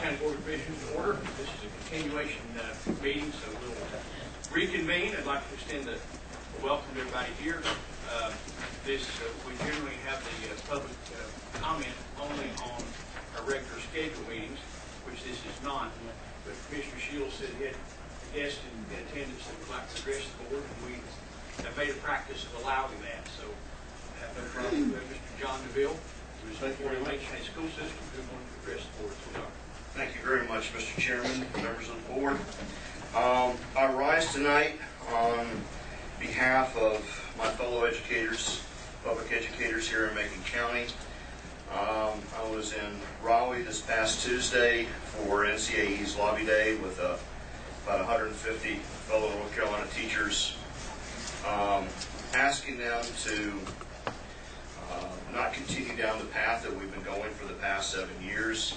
County Board of Commissioners to order. This is a continuation meeting, so we'll reconvene. I'd like to extend a welcome to everybody here. We generally have the public comment only on our regular scheduled meetings, which this is not. But Commissioner Shields said he had a guest in attendance that would like to address the board, and we have made a practice of allowing that. So I have no problem with Mr. John DeVille, who is for the Macon County School System, who wanted to address the board. So, thank you very much, Mr. Chairman, members of the board. I rise tonight on behalf of my fellow educators, public educators here in Macon County. I was in Raleigh this past Tuesday for NCAE's Lobby Day with about 150 fellow North Carolina teachers, asking them to not continue down the path that we've been going for the past 7 years.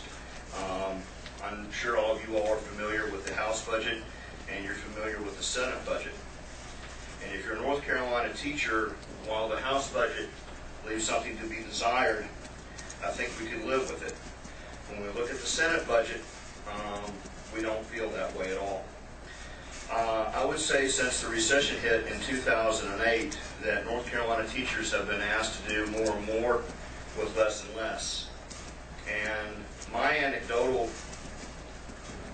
I'm sure all of you all are familiar with the House budget, and you're familiar with the Senate budget. And if you're a North Carolina teacher, while the House budget leaves something to be desired, I think we can live with it. When we look at the Senate budget, we don't feel that way at all. I would say since the recession hit in 2008 that North Carolina teachers have been asked to do more and more with less and less. And my anecdotal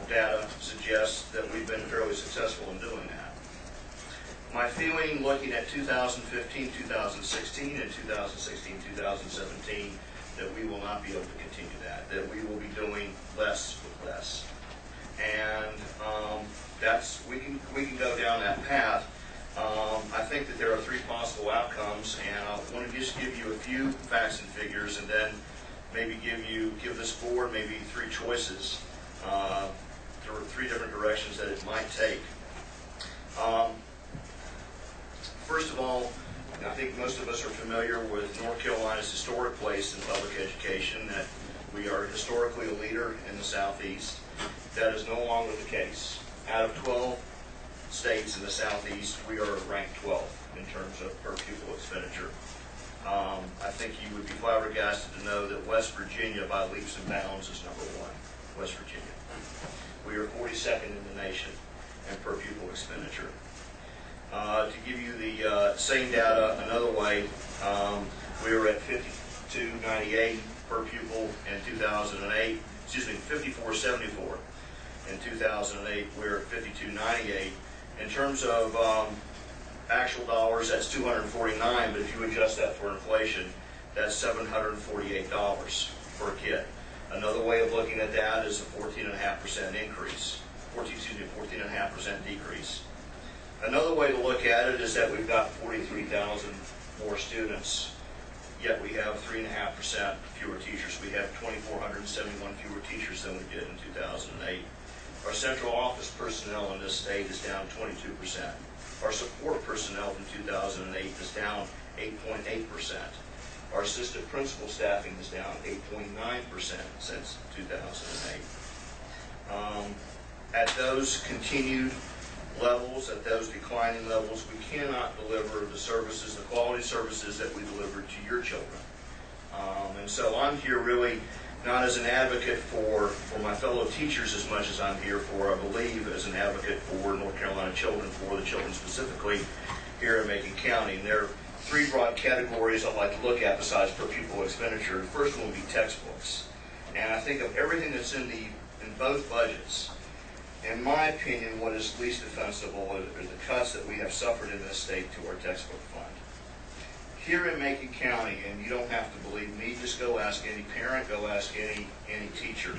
data suggests that we've been fairly successful in doing that. My feeling looking at 2015, 2016, and 2016, 2017, that we will not be able to continue that we will be doing less with less. And we can go down that path. I think that there are three possible outcomes, and I want to just give you a few facts and figures, and then maybe give this board maybe three choices. There are three different directions that it might take. First of all, I think most of us are familiar with North Carolina's historic place in public education, that we are historically a leader in the Southeast. That is no longer the case. Out of 12 states in the Southeast, we are ranked 12th in terms of per pupil expenditure. I think you would be flabbergasted to know that West Virginia, by leaps and bounds, is number one. West Virginia. We are 42nd in the nation in per pupil expenditure. To give you the same data another way, we were at 52.98 per pupil in 2008. Excuse me, 54.74 in 2008. We're at 52.98. In terms of actual dollars, that's 249. But if you adjust that for inflation, that's $748 per kid. Another way of looking at that is a 14.5% increase. 14.5% decrease. Another way to look at it is that we've got 43,000 more students, yet we have 3.5% fewer teachers. We have 2,471 fewer teachers than we did in 2008. Our central office personnel in this state is down 22%. Our support personnel from 2008 is down 8.8%. Our assistant principal staffing is down 8.9% since 2008. At those continued levels, at those declining levels, we cannot deliver the services, the quality services that we deliver to your children. And so I'm here really not as an advocate for my fellow teachers as much as I'm here for, I believe, as an advocate for North Carolina children, for the children specifically here in Macon County. And there are three broad categories I'd like to look at besides per pupil expenditure. The first one would be textbooks. And I think of everything that's in both budgets, in my opinion, what is least defensible are the cuts that we have suffered in this state to our textbook fund. Here in Macon County, and you don't have to believe me, just go ask any parent, go ask any teacher.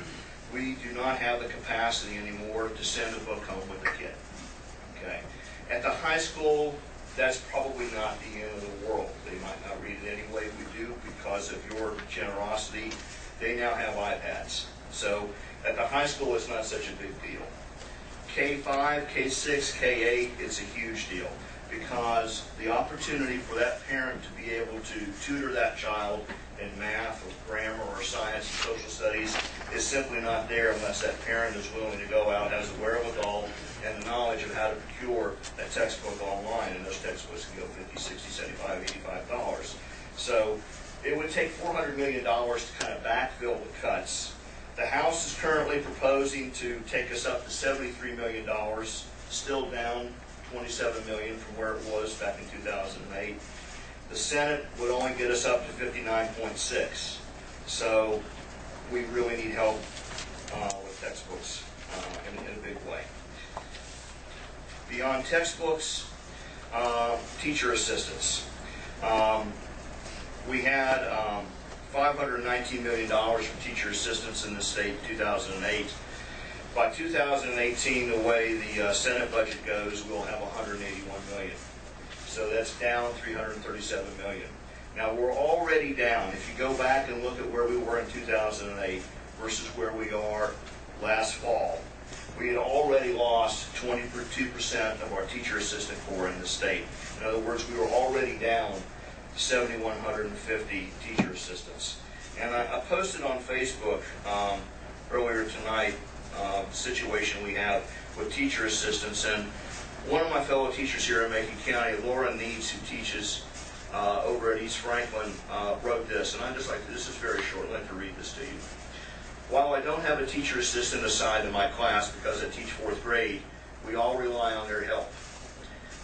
We do not have the capacity anymore to send a book home with a kid. Okay. At the high school, that's probably not the end of the world. They might not read it anyway. We do because of your generosity. They now have iPads. So at the high school, it's not such a big deal. K5, K6, K8, it's a huge deal because the opportunity for that parent to be able to tutor that child in math or grammar or science and social studies is simply not there unless that parent is willing to go out, has the wherewithal and the knowledge of how to procure that textbook online, and those textbooks can go $50, $60, $75, $85. So it would take $400 million to kind of backfill the cuts The House is currently proposing to take us up to $73 million, still down $27 million from where it was back in 2008. The Senate would only get us up to 59.6. So we really need help with textbooks in a big way. Beyond textbooks, teacher assistants. We had $519 million for teacher assistants in the state in 2008. By 2018, the way the Senate budget goes, we'll have $181 million. So that's down $337 million. Now we're already down. If you go back and look at where we were in 2008 versus where we are last fall, we had already lost 22% of our teacher assistant corps in the state. In other words, we were already down 7,150 teacher assistants. And I posted on Facebook earlier tonight the situation we have with teacher assistants. And one of my fellow teachers here in Macon County, Laura Needs, who teaches over at East Franklin, wrote this. And I'm just like, this is very short. I'd like to read this to you. While I don't have a teacher assistant assigned in my class because I teach 4th grade, we all rely on their help.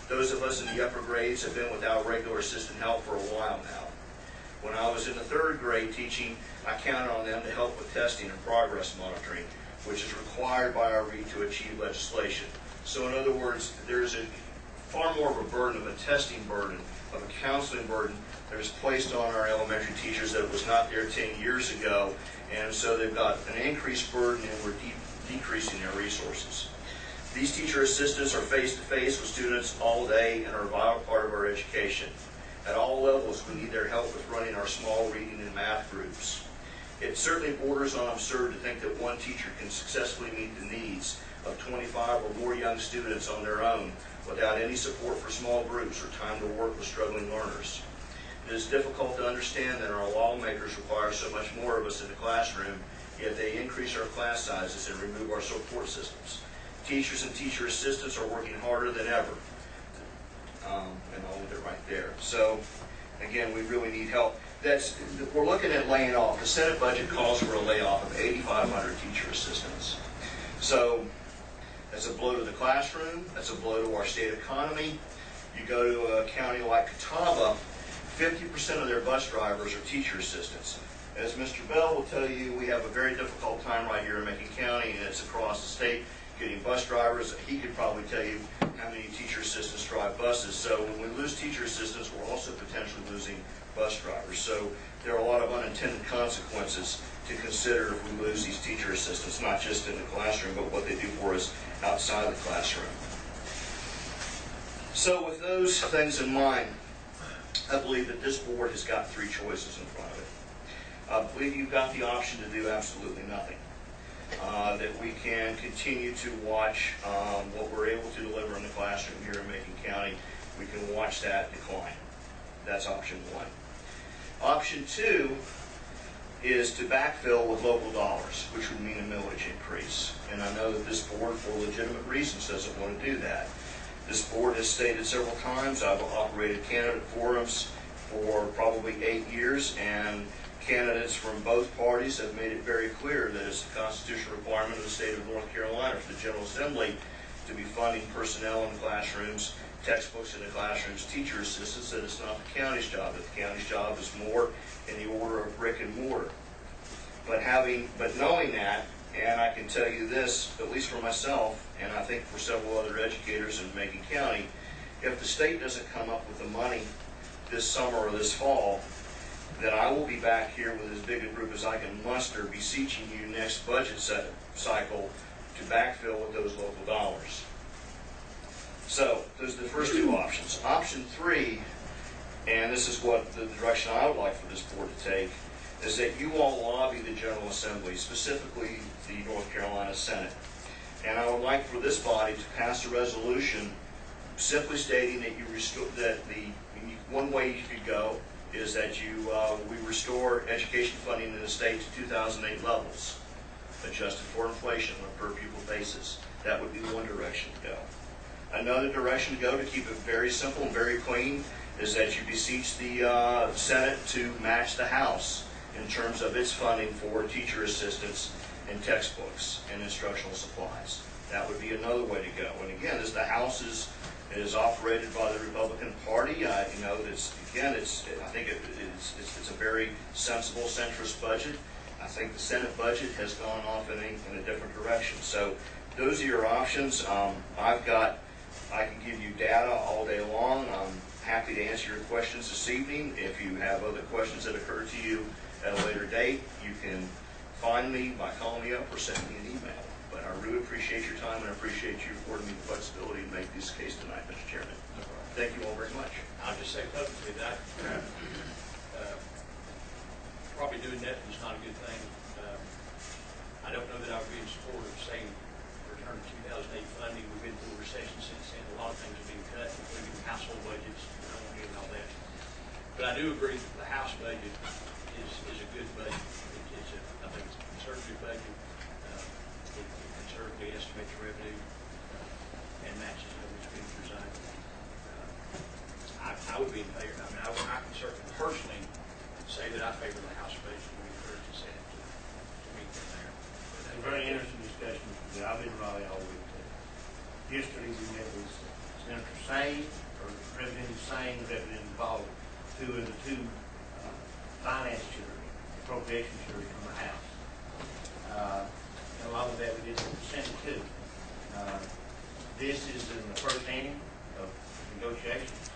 Those of us in the upper grades have been without regular assistant help for a while now. When I was in the 3rd grade teaching, I counted on them to help with testing and progress monitoring, which is required by our READ to achieve legislation. So in other words, there's a far more of a burden, of a testing burden, of a counseling burden that is placed on our elementary teachers that was not there 10 years ago. And so they've got an increased burden and we're decreasing their resources. These teacher assistants are face-to-face with students all day and are a vital part of our education. At all levels, we need their help with running our small reading and math groups. It certainly borders on absurd to think that one teacher can successfully meet the needs of 25 or more young students on their own without any support for small groups or time to work with struggling learners. It is difficult to understand that our lawmakers require so much more of us in the classroom, yet they increase our class sizes and remove our support systems. Teachers and teacher assistants are working harder than ever. And I'll leave it right there. So, again, we really need help. We're looking at laying off. The Senate budget calls for a layoff of 8,500 teacher assistants. So, that's a blow to the classroom. That's a blow to our state economy. You go to a county like Catawba, 50% of their bus drivers are teacher assistants. As Mr. Bell will tell you, we have a very difficult time right here in Macon County, and it's across the state getting bus drivers. He could probably tell you how many teacher assistants drive buses. So when we lose teacher assistants, we're also potentially losing bus drivers. So there are a lot of unintended consequences to consider if we lose these teacher assistants, not just in the classroom, but what they do for us outside the classroom. So with those things in mind, I believe that this board has got 3 choices in front of it. I believe you've got the option to do absolutely nothing. That we can continue to watch what we're able to deliver in the classroom here in Macon County. We can watch that decline. That's option 1. Option 2 is to backfill with local dollars, which would mean a millage increase. And I know that this board, for legitimate reasons, doesn't want to do that. This board has stated several times, I've operated candidate forums for probably 8 years, and candidates from both parties have made it very clear that it's a constitutional requirement of the state of North Carolina for the General Assembly to be funding personnel in the classrooms, textbooks in the classrooms, teacher assistants, that it's not the county's job, that the county's job is more in the order of brick and mortar. But knowing that, and I can tell you this, at least for myself, and I think for several other educators in Macon County, if the state doesn't come up with the money this summer or this fall, then I will be back here with as big a group as I can muster, beseeching you next budget cycle to backfill with those local dollars. So, those are the first 2 options. Option 3, and this is what the direction I would like for this board to take, is that you all lobby the General Assembly, specifically the North Carolina Senate. And I would like for this body to pass a resolution simply stating that one way you could go is that we restore education funding in the state to 2008 levels, adjusted for inflation on a per pupil basis. That would be one direction to go. Another direction to go, to keep it very simple and very clean, is that you beseech the Senate to match the House in terms of its funding for teacher assistants and textbooks and instructional supplies. That would be another way to go. And again, as the House is operated by the Republican Party, you know, I think it's a very sensible centrist budget. I think the Senate budget has gone off in a different direction. So those are your options. I can give you data all day long. I'm happy to answer your questions this evening. If you have other questions that occur to you at a later date, you can find me by calling me up or sending me an email. But I really appreciate your time and I appreciate you affording me the flexibility to make this case tonight, Mr. Chairman. Thank you all very much. I'll just say publicly that probably doing nothing is not a good thing. I don't know that I would be in support of saying return to 2008 funding. We've been through a recession since then. A lot of things have been cut, including household budgets and all that. But I do agree that the House budget is a good budget. I think it's a conservative budget. It conservatively estimates revenue and matches other expenditures. I would be in favor. I mean, I can certainly personally say that I favor the House budget and we encourage the Senate to meet them there. It's a very interesting discussion. I've been in Raleigh all week. Yesterday we met with Senator Sane, or Representative Sane, Representative Ball, who are the two finance chairs, appropriation chairs from the House. And a lot of that we did with the Senate too. This is in the first inning of negotiations.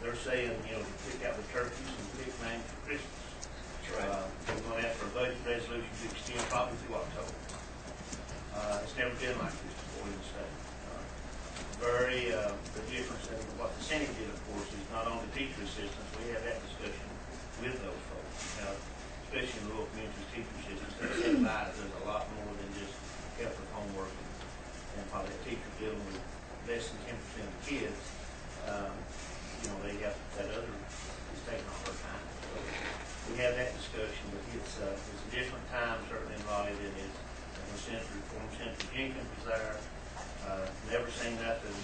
They're saying, you know, to pick out the turkeys and pick names for Christmas. That's right. We're going to ask for a budget resolution to extend probably through October. It's never been like this before in the state. The difference in what the Senate did, of course, is not only teacher assistants. We had that discussion with those folks. Especially in the rural communities, teacher assistants, that does a lot more than just help with homework and probably a teacher dealing with less than 10% of the kids. You know, they have that other is taking all her time. So we had that discussion, but it's a different time certainly in Raleigh than it is when former Senator Jenkins was there. Never seen nothing.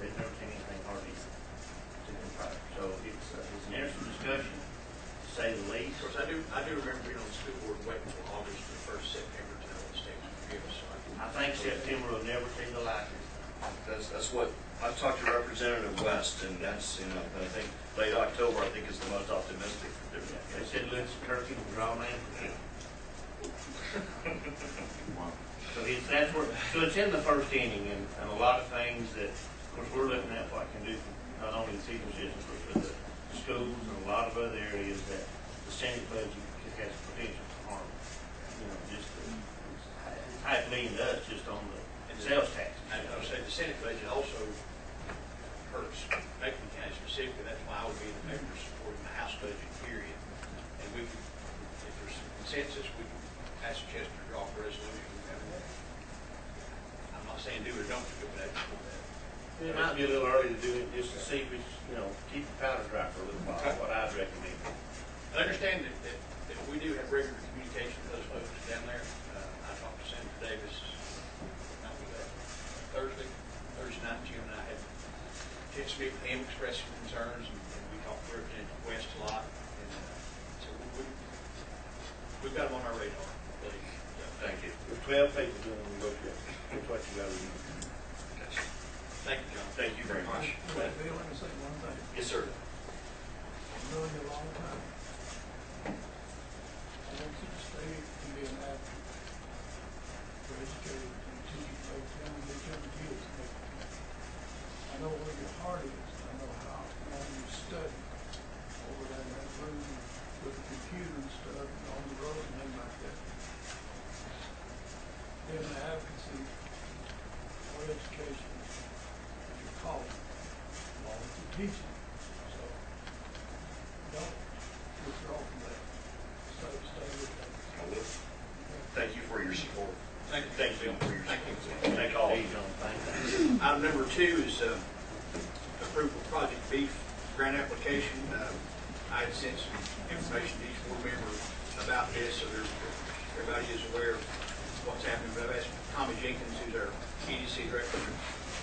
They've never seen anything hardly to compare. So it's an interesting discussion, to say the least. Of course, I do remember being on the school board waiting until August or the first September to know what the state was going to give us. So I think September will never see the light. That's what I've talked to Representative West, and that's, you know, I think late October I think is the most optimistic. They said let's turkey and draw name. So it's in the first inning, and a lot of things that, of course, we're looking at what can do for not only the teacher systems, but for the schools and a lot of other areas that the Senate budget has potential to harm. You know, just it's $500 million to us just on the sales tax. I would say the Senate budget also hurts Macon County specifically. That's why I would be in favor of supporting the House budget, period. And we could, if there's consensus, we could ask Chester to draw up a resolution. I'm not saying do it or don't do it, but It might be a little early to do it just to see if it's, you know, keep the powder dry for a little while, what I'd recommend. I understand that we do have regular communication with those folks down there. I talked to Senator Davis Thursday night. Jim and I had a chance to meet with him, express some concerns, and we talked to Representative West a lot. And so we've got them on our radar. Thank you. There's 12 people doing the negotiation. That's what you got to do. Thank you, John. Thank you very much. Wait, Bill, let me say one thing. Yes, sir. I've known you a long time. I want you to stay and be an advocate for educators and teaching folks and get young kids. I know where your heart is. I know how long you study over there in that room with the computer and stuff and on the road and things like that. Being an advocacy for education is your calling, along with your teaching. So don't withdraw from that. Stay with that. I will. Thank you for your support. Thank you. Thank you for your Thank you. support. Thank all of you. Item number 2 is approval of Project Beef grant application. I had sent some information to each board member about this, so everybody is aware of what's happening. But I've asked Tommy Jenkins, who's our EDC director, to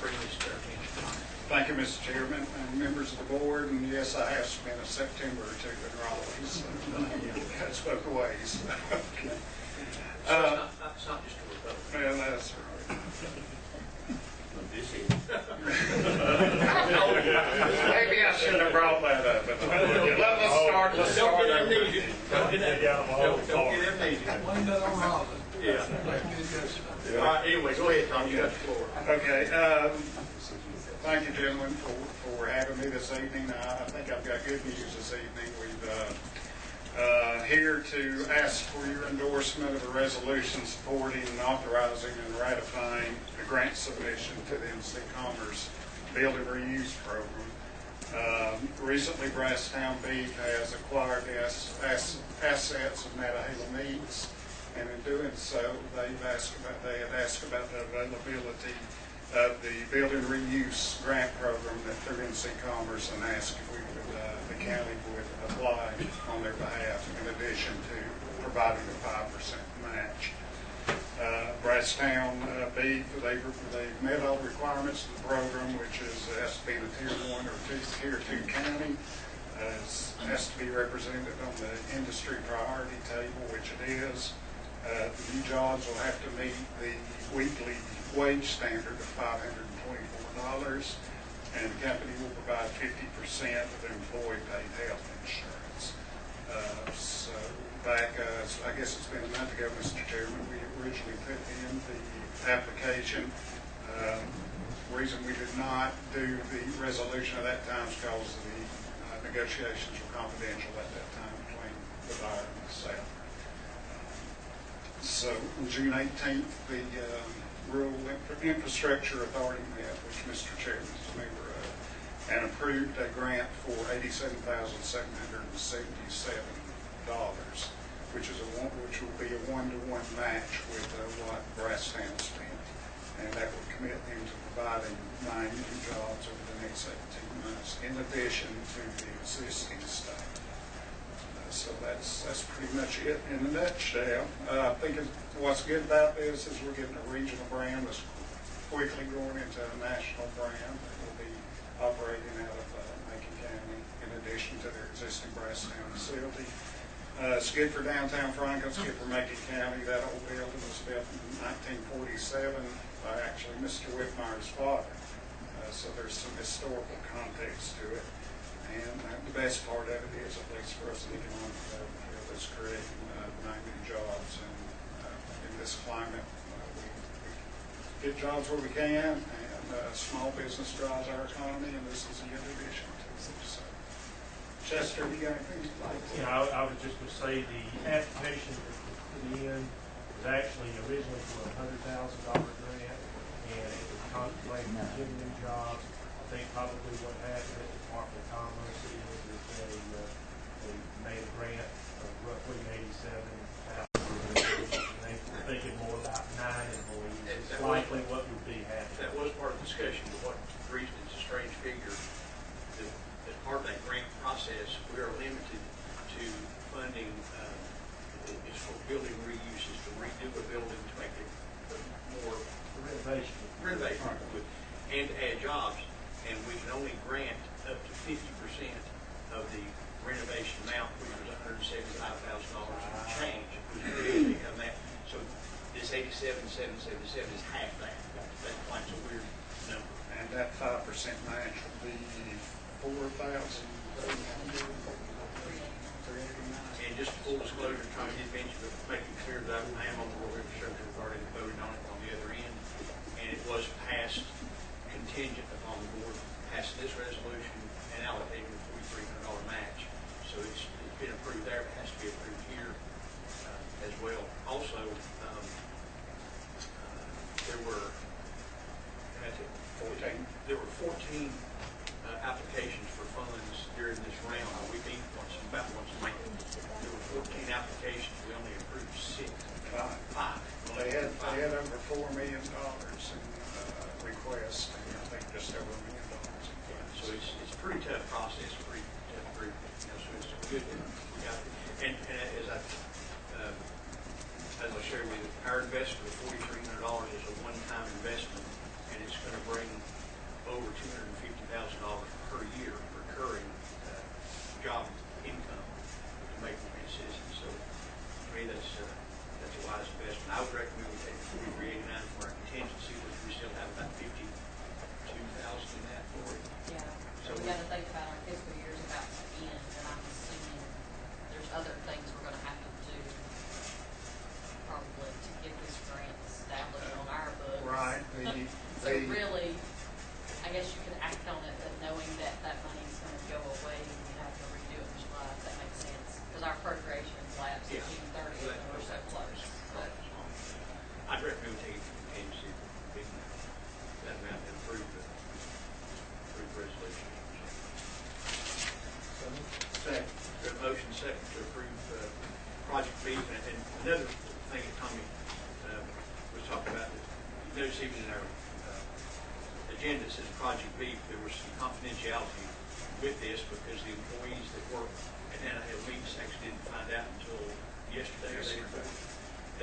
bring this to our attention. Thank you, Mr. Chairman, and members of the board. And yes, I have spent a September or two in Raleigh, so that's both ways. So it's not It's not just a Republican. Well, that's right. But this is. Maybe I shouldn't have brought that up, but let's start Don't get over. amnesia. Don't get amnesia. Blame that on Robin. Yeah. Like we did yesterday. All right, anyway, go ahead, Tom, you got the floor. Okay, thank you, gentlemen, for having me this evening. I think I've got good news this evening. We've here to ask for your endorsement of a resolution supporting and authorizing and ratifying the grant submission to the MC Commerce Building Reuse Program. Recently, Brasstown Beef has acquired the assets of Mattahala Meats, and in doing so, they had asked about the availability of the building reuse grant program that through NC Commerce, and asked if we would, the county would apply on their behalf in addition to providing a 5% match. Brasstown Beef, they've met all the requirements of the program, which is has to be in a Tier 1 or Tier 2 county. Has to be represented on the industry priority table, which it is. The new jobs will have to meet the weekly wage standard of $524, and the company will provide 50% of employee paid health insurance. So back, I guess it's been a month ago, Mr. Chairman, we originally put in the application. The reason we did not do the resolution at that time is because the negotiations were confidential at that time between the buyer and myself. So on June 18th, the Rural Infrastructure Authority met, which Mr. Chairman is a member of, and approved a grant for $87,777, which will be a one-to-one match with what Brasstown spent, and that will commit them to providing 9 new jobs over the next 18 months, in addition to the existing staff. So that's pretty much it in a nutshell. I think what's good about this is we're getting a regional brand that's quickly growing into a national brand that will be operating out of Macon County in addition to their existing Brasstown facility. It's good for downtown Franklin, it's good for Macon County. That old building was built in 1947 by actually Mr. Whitmire's father. So there's some historical context to it. And the best part of it is, at least for us in economic development, it's creating 9 new jobs. And in this climate, we get jobs where we can, and small business drives our economy, and this is a good addition to it. So, Chester, you got anything you'd like to? Yeah, I was just going to say the application that was put in was actually originally for a $100,000 grant, and it was contemplating 10 new jobs. I think probably what happened at the Department of Commerce is they made a grant of roughly $87,000. They were thinking more about 9 employees. It's likely what would be happening. That was part of the discussion, but what the reason it's a strange figure, that as part of that grant process, we are limited to funding, it's for building reuses, to redo a building to make it more Renovation. And to add jobs. And we can only grant up to 50% of the renovation amount, which was $175,000 and change. On that. So this $87,777 is half that. That's why it's a weird number. And that 5% match would be $4,389. And just full disclosure, trying to mention, but making clear that I am on the Rural Infrastructure Authority and voted on it on the other end. And it was passed contingent upon the board passing this resolution and allocating the $4,300 match. So it's been approved there, it has to be approved here as well. Also, there were 14 applications for funds during this round. We meet about once a month. There were 14 applications, we only approved 6. 5. Well, they had over $4 million in requests, and I think just over $1 million. So it's a pretty tough process, pretty tough group. So it's good that we got it. And as I shared with you, our investment of $4,300 is a one-time investment, and it's going to bring over $250,000 per year recurring job income to make the citizens. So to me, that's a wise investment. I would recommend notice even in our agenda, it says Project Beef, there was some confidentiality with this because the employees that work at Nana Hill Meats actually didn't find out until yesterday or the day before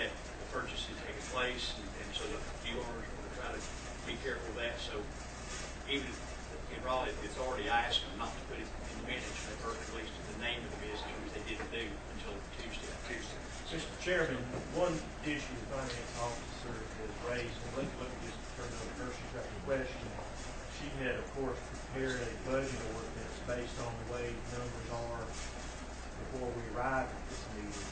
that the purchase had taken place, and so the deal owners were to try to be careful of that. So even in Raleigh, it's already asked them not to put it in the minutes, they perfectly released the name of the business, which they didn't do until Tuesday. Mr. Chairman, one issue the finance officer has raised, and let me just turn it over to her, she's got the question. She had, of course, prepared a budget ordinance based on the way numbers are before we arrive at this meeting,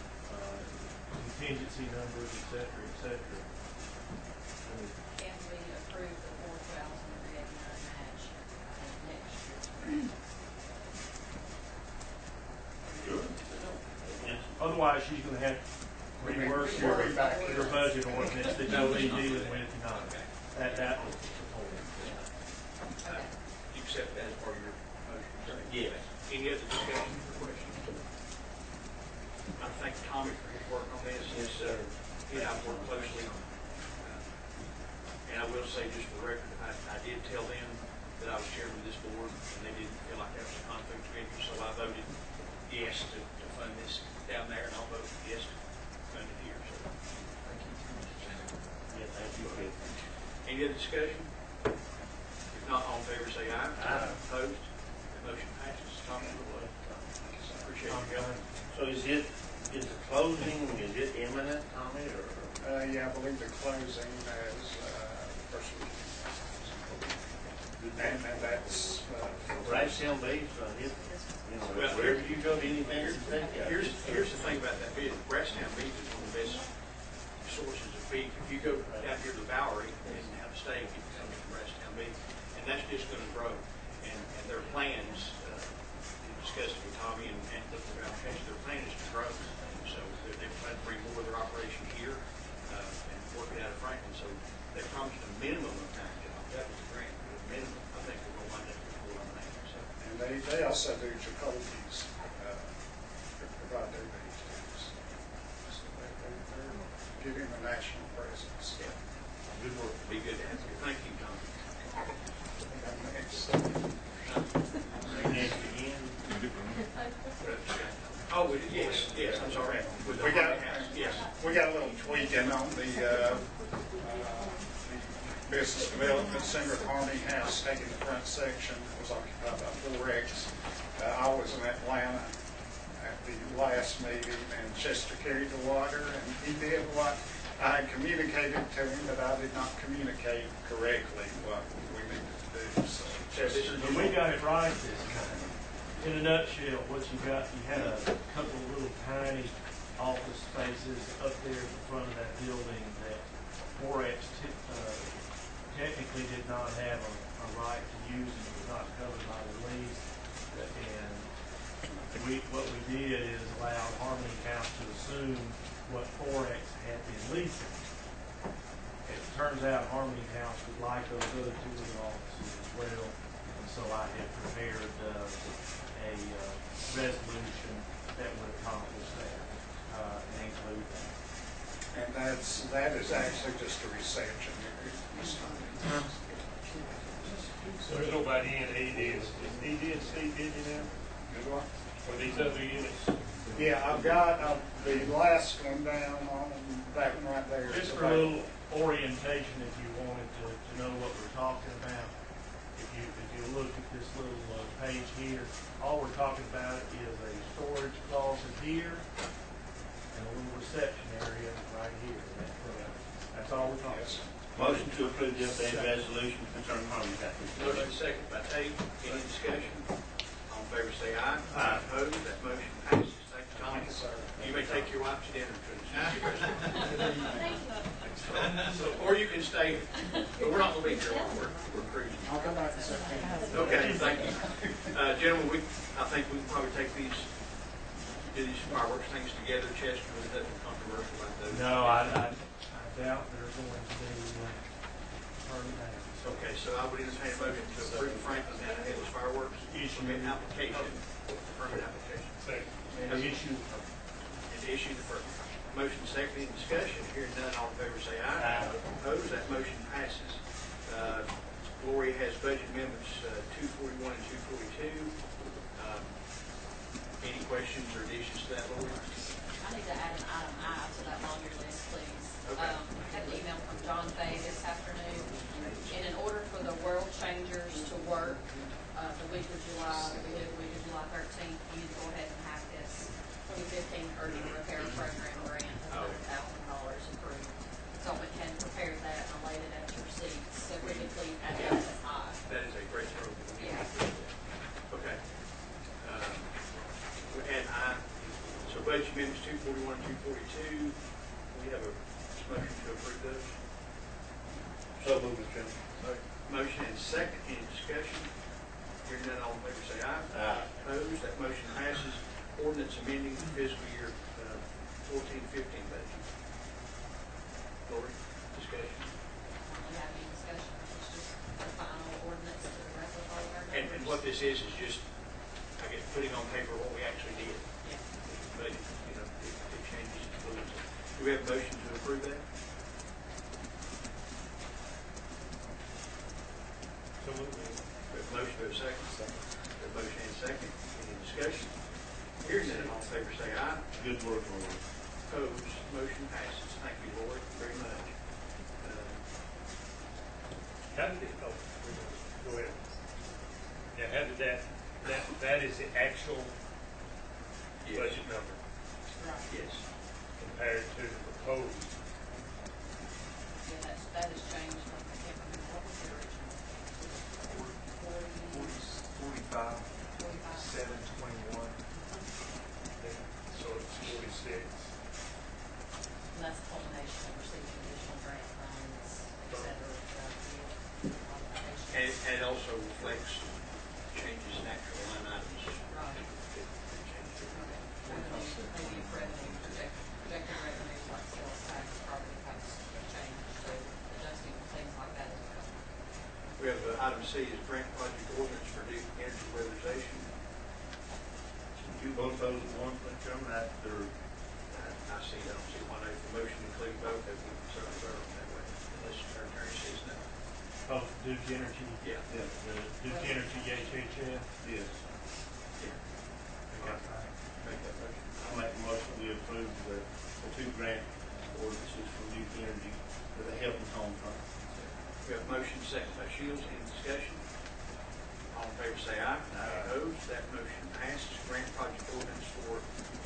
contingency numbers, et cetera, et cetera. Can we approve the 4,389 match next year? Otherwise, she's gonna have to rework your budget ordinance that you'll be dealing with tonight. That was the whole. You accept that as part of your motion? Yes. Any other discussion or questions? I thank Tommy for his work on this. Yes, sir. He and I worked closely on and I will say, just for the record, I did tell them that I was chairman of this board, and they didn't feel like that was a conflict of interest, so I voted yes to fund this down there, and I'll vote yes to fund it here. So, thank you. Yeah, thank you. Any other discussion? If not, all in favor say aye. Aye. Opposed? The motion passes. Tommy, appreciate your help. So is the closing, is it imminent, Tommy, or? Yeah, I believe the closing is first week. And that's Rice Hill Beef, Well, wherever you go to any fancy steakhouse. Here's the thing about that beef. Brasstown beef is one of the best sources of beef. If you go down here to the Bowery and have a steak, it comes from Brasstown beef, and that's just going to grow. And their plans, we discussed it with Tommy and looking at their application, their plan is to grow. And so they're planning to bring more of their operation here and work it out of Franklin. So they promised a minimum of 9 jobs. That was the grant, but a minimum. I think we're going to wind up with 4 on that. So. and they also do Jacoby's, provide their beef too. So they're giving a national presence. Yeah. Good work. Be good to have you. Thank you, Tom. And next, Next again. Oh, yes, I'm sorry. With the We got- Harmony House, yes. we got a little tweaking on the Business Development Center at Harmony House, taking the front section. It was occupied by 4X. I was in Atlanta at the last meeting, and Chester carried the water, and he did what I had communicated to him, but I did not communicate correctly what we needed to do. So Chester, But we got it right this time. In a nutshell, what you got, you had a couple of little tiny office spaces up there in the front of that building that 4X technically did not have a right to use, and it was not covered by the lease. And what we did is allowed Harmony House to assume what 4X had been leasing. It turns out Harmony House would like those other 2 little offices as well, and so I had prepared a resolution that would accomplish that and include that. and that is actually just a reception area. So there's nobody in ED, is ED and C busy now? Good one. For these other units? Yeah, I've got the last one down on that one right there. Just for a little orientation, if you wanted to know what we're talking about, if you look at this little page here, all we're talking about is a storage closet here and a little reception area right here. That's all we're talking about. Motion to approve the updated resolution concerning Harmony House. Motion second by Tate. Any discussion? All in favor say aye. Aye. Opposed? That motion passes. Thank you, Tommy. You may take your wife to dinner, so, or you can stay, but we're not going to be here long. We're cruising. I'll come back in September. Okay, thank you. Gentlemen, I think we can probably do these fireworks things together. Chester, was nothing controversial about those? No, I doubt they're going to be turning down. Okay, so I would entertain a motion to approve Franklin Nana Hills fireworks permit application. Permit application. Second. And issue And to issue the permit. Motion second, any discussion? Hearing none, all in favor say aye. Opposed, that motion passes. Lori has budget amendments 241 and 242. Any questions or additions to that, Lori? I need to add an item I to that laundry list, please. Okay. I got an email from John Fay this afternoon, and in order for the World Changers to work, the week of July, we do the week of July 13th, you need to go ahead and have this 2015 urgent repair program grant of $100,000 approved. So I went ahead and prepared that, and I laid it at your seats, so we can please add that as I. That is a great program. Yeah. Okay. And so budget amendments 241 and 242, we have a motion to approve those. So moved, Mr. Chairman. Motion and second, any discussion? Hearing none, all in favor say aye. Aye. Opposed, that motion passes. Ordinance amending the fiscal year 14-15 budget. Lori, discussion? We have any discussion, it's just the final ordinance to the rest of all of our numbers. And what this is just, I guess, putting on paper what we actually did. Yeah. But, you know, it changes a little bit. Do we have a motion to approve that? So moved. We have a motion, we have a second. We have a motion and a second. Any discussion? Hearing none, all in favor say aye. Good work, Lord. Opposed, motion passes. Thank you, Lord, very much. How did it, oh, go ahead. Yeah, how did that is the actual budget number Right. Yes. compared to the proposed. Yeah, that has changed from, I can't remember, what was the original? 45, 721. So it's 46. And that's a culmination of receiving additional grant funds, et cetera, throughout the year. And it also reflects changes in actual line items. Right. Maybe revenue, projected revenues like sales tax, property tax have changed, so adjusting things like that as well. We have item C is grant project ordinance for new energy weatherization. You both those at once, Mr. Chairman, after, I see, I don't see why not. If the motion include both, that we can certainly vote on that way, unless our attorney says no. Oh, Duke Energy, Yeah. yeah, the Duke Energy HHF. yes. Okay. Make that motion. I make a motion we approve the two grant ordinances from Duke Energy for the Help and Home Fund. We have a motion second by Shields. Any discussion? All in favor say aye. Aye. Opposed, that motion passes. Grant project ordinance for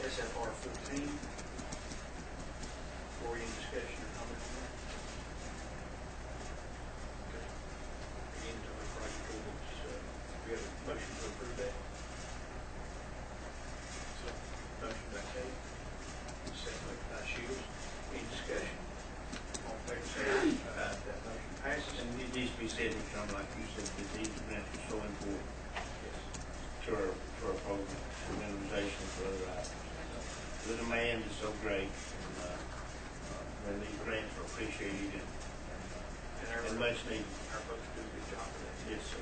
SFR 14. Lori, any discussion or comment on that? Okay. Again, on the project ordinance, we have a motion to approve that. So, motion by Kate, second by Shields. Any discussion? All in favor say aye. Aye. That motion passes. And it needs to be said, Mr. Chairman, like you said, that these grants are so important Yes. to our program, for minimization for other items. The demand is so great, and these grants are appreciated and much needed. Our folks do a good job of that. Yes, sir.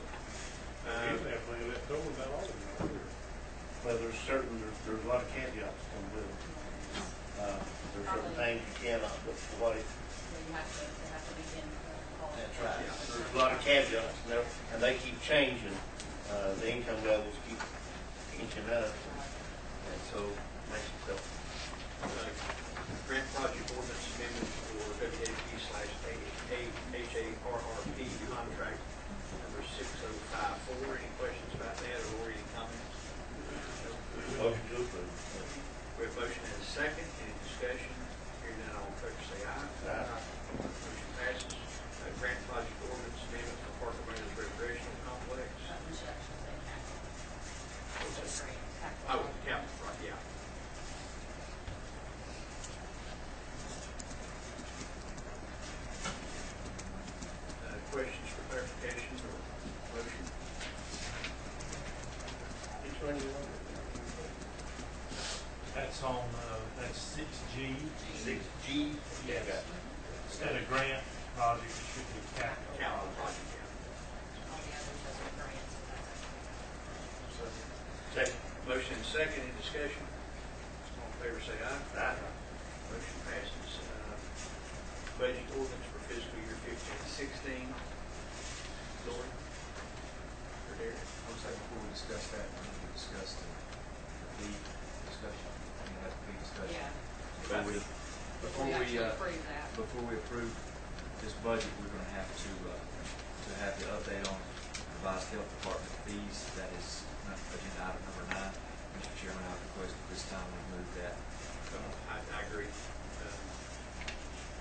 Definitely let go about all of them. Well, there's a lot of caveats that come with it. There's certain things you cannot, but for what it, They have to begin. that's right. There's a lot of caveats, and they keep changing. The income levels keep inching up, and so it makes it tough. Grant project ordinance amendment for WAP/HARRP contract number 6054. Any questions about that or any comments? No. Motion to approve. We have a motion and a second. Any discussion? Hearing none, all in favor say aye. Aye. Motion passes. Grant project ordinance amendment for Parker Meadows Recreational Complex. We should actually say capital. What's that? Grant, capital. Oh, capital, right, yeah. Questions for clarification or motion? Which one do you want? That's on, that's 6G. 6G. Yeah, got it. Instead of grant project, it should be capital. Capital project, yeah. All the others are grants, so that's actually. Second. Motion and second, any discussion? All in favor say aye. Aye. Motion passes. Budget ordinance for fiscal year 15-16. Lori? Or Derek? I would say before we discuss that, we need to discuss the fee discussion. I mean, that's the fee discussion. Yeah, Before we, we actually approve that. before we approve this budget, we're gonna have to have the update on revised health department fees. That is agenda item number 9. Mr. Chairman, I request at this time we move that. I agree.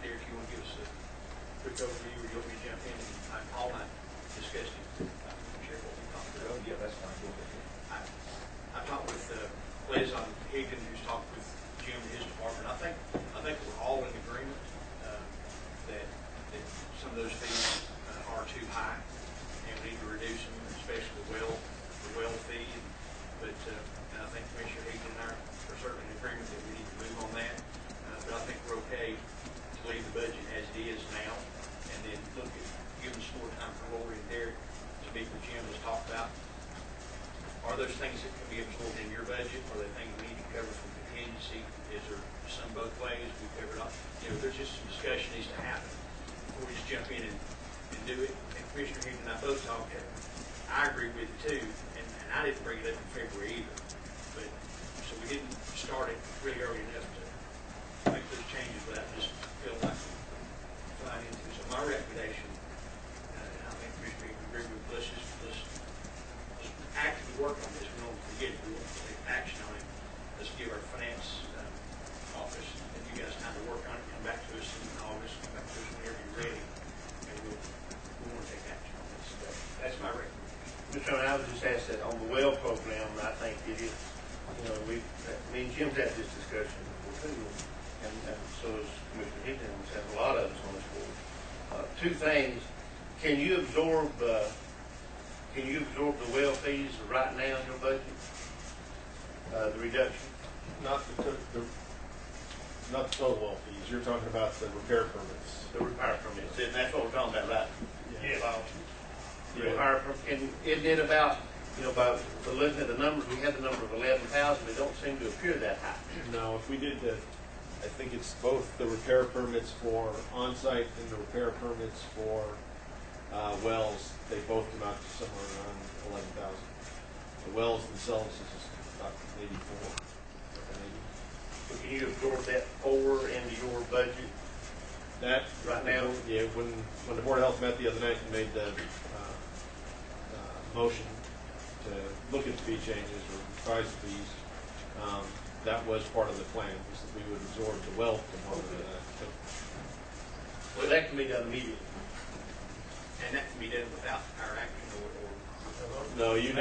Derek, you want to give us a quick overview, or you want me to jump in? Paul and I discussed it. Share what we talked about. Yeah, that's fine. Go ahead. I talked with Liz on Higgin, who's talked with Jim and his department. I think we're all in agreement that some of those fees are too high, and we need to reduce them, especially the well fee. But I think Commissioner Higgin and I are certainly in agreement that we need to move on that. But I think we're okay to leave the budget as it is now, and then look at giving some more time for Lori and Derek to meet with Jim as talked about. Are those things that can be absorbed in your budget? Are there things we need to cover from contingency? Is there some both ways? We covered all. There's just some discussion needs to happen before we just jump in and do it. And Commissioner Higgin and I both talked. I agree with it too, and I didn't bring it up in February either. But so we didn't start it really early enough to make those changes without just feeling like flying into it. So my recommendation, and I think Commissioner Higgin agreed with, let's actively work on this. We don't forget it. We won't take action on it. Let's give our finance office and you guys time to work on it. Come back to us in August. Come back to us whenever you're ready, and we want to take action on this. So that's my recommendation. Mr. Chairman, I would just ask that on the well program, I think it is, me and Jim's had this discussion before too, and so is Commissioner Higgins, has a lot of us on this board. Two things, can you absorb the well fees right now in your budget? The reduction? Not the total well fees, you're talking about the repair permits. The repair permits, and that's what we're talking about, right? Yeah. The repair permit, isn't it about, by looking at the numbers, we had the number of 11,000, they don't seem to appear that high. No, if we did I think it's both the repair permits for on-site and the repair permits for wells, they both come out to somewhere around 11,000. The wells themselves is about 84. So can you absorb that 4 into your budget? That Right now? Yeah, when the Board of Health met the other night and made the motion to look at the fee changes or revise the fees, that was part of the plan, was that we would absorb the well component of that. So, Well, that can be done immediately. And that can be done without our action or no, you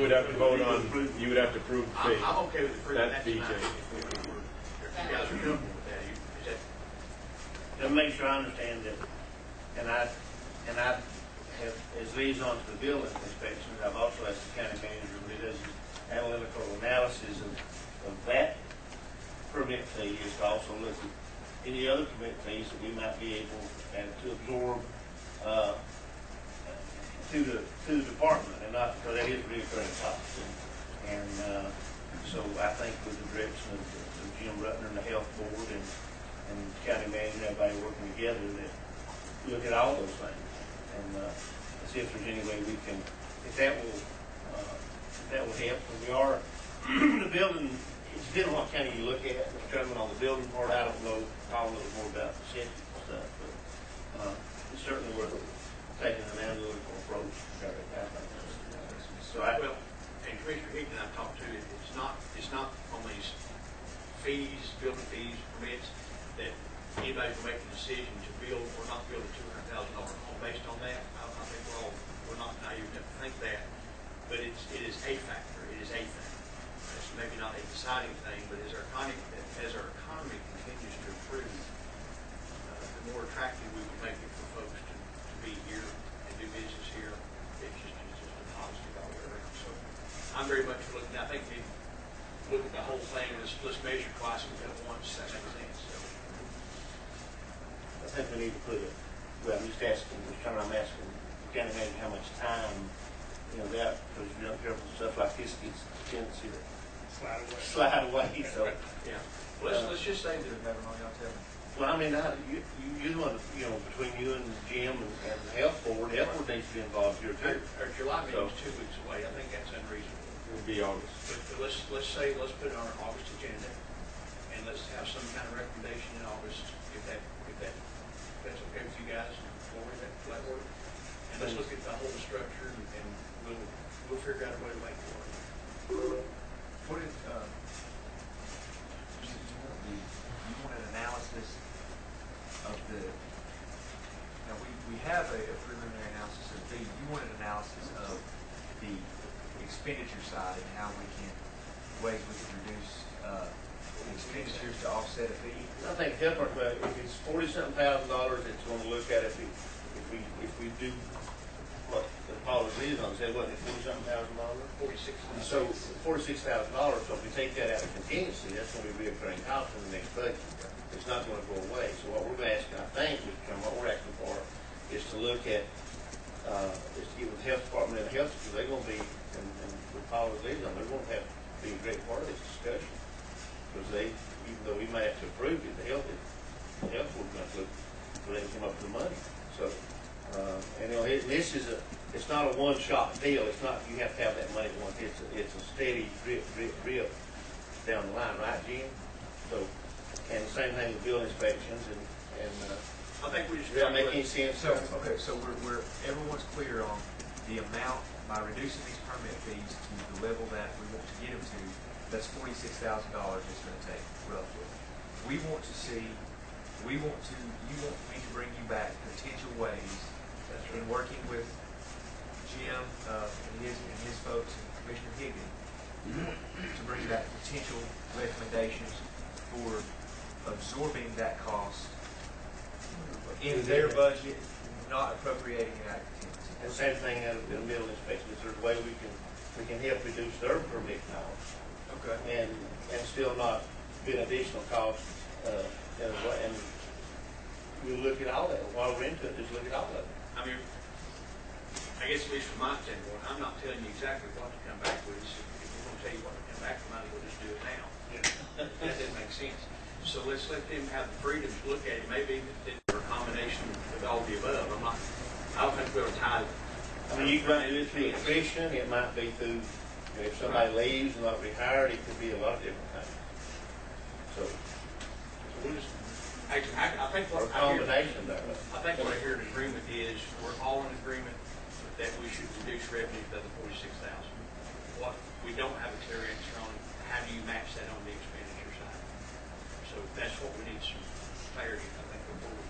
would have to vote on, you would have to approve the fee. I'm okay with approving That that fee tonight. change. If you guys are comfortable with that, is that? To make sure I understand that, and I have, as liaison to the building inspections, I've also asked the county manager when he does his analytical analysis of that permit fee, is to also look at any other permit fees that we might be able to absorb to the department, and not, because that is recurring cost. And so I think with the direction of Jim Rutner and the health board and county manager, everybody working together, that look at all those things and see if there's any way we can, if that will help. And we are the building. It's depending on what county you look at. Mr. Chairman, on the building part, I don't know. Paul knows more about the safety stuff, but it's certainly worth taking an analytical approach. So Well, and Commissioner Higgin and I've talked to it, it's not on these fees, building fees, permits, that anybody will make a decision to build or not build a $200,000 home based on that. I think we're not naive enough to think that, but it is a factor. It is a thing. It's maybe not a deciding thing, but as our economy continues to improve, the more attractive we will make it for folks to be here and do business here. It's just a positive all the way around. So I'm very much for looking. I think we look at the whole thing. Let's measure twice and cut once. That makes sense. So I think we need to put it. Well, I'm just asking. I'm asking the county manager how much time. That because careful stuff like this gets a tendency to slide away, so. Yeah. Let's just say that, Never mind, y'all tell me. Well, I mean, you want to, you know, between you and Jim and the health board needs to be involved here too. our July meeting's 2 weeks away. I think that's unreasonable. It'll be August. But let's put it on our August agenda, and let's have some kind of recommendation in August, if that's okay with you guys, Lori, that work? And let's look at the whole structure, and we'll figure out a way to make it work. What if, you want an analysis of the, now we have a preliminary analysis of the fee. You want an analysis of the expenditure side and how we can, ways we can reduce, expenditures to offset a fee? I think health department, if it's $40-something thousand, it's going to look at it if we do what the policy is on, say, what, $40-something thousand? 46. So $46,000, so if we take that out of contingency, that's going to be a recurring cost in the next budget. It's not going to go away. So what we're asking, I think, what we're asking for is to look at, is to get with the health department and the health, because they're going to be, and with policies on, they're going to have to be a great part of this discussion. Because they, even though we may have to approve it, the health board's going to have to look for them to come up with the money. So, and you know, this is it's not a one-shot deal. It's not, you have to have that money at once. It's a steady drip down the line, right, Jim? So, and the same thing with building inspections and I think we just. does that make any sense? So, okay, so we're, everyone's clear on the amount, by reducing these permit fees to the level that we want to get them to, that's $46,000 it's gonna take, roughly. You want me to bring you back potential ways in working with Jim, and his folks, and Commissioner Higgins, to bring back potential recommendations for absorbing that cost in their budget, not appropriating it out of contingency. And same thing out of the building inspections. There's a way we can help reduce their permit costs. Okay. And still not be an additional cost, and we'll look at all that. While we're into it, just look at all of it. I mean, I guess at least from my standpoint, I'm not telling you exactly what to come back with. If we're going to tell you what to come back with, might as well just do it now. That doesn't make sense. So let's let them have the freedom to look at it. Maybe it's a combination of all the above. I don't think we're tie. I mean, you can do it through attrition. It might be through, if somebody leaves and not rehired, it could be a lot of different things. So, we'll just, I think what or a combination there. I think what I hear in agreement is we're all in agreement that we should reduce revenue to the 46,000. What we don't have a clear answer on, how do you match that on the expenditure side? So that's what we need some clarity, I think, before we.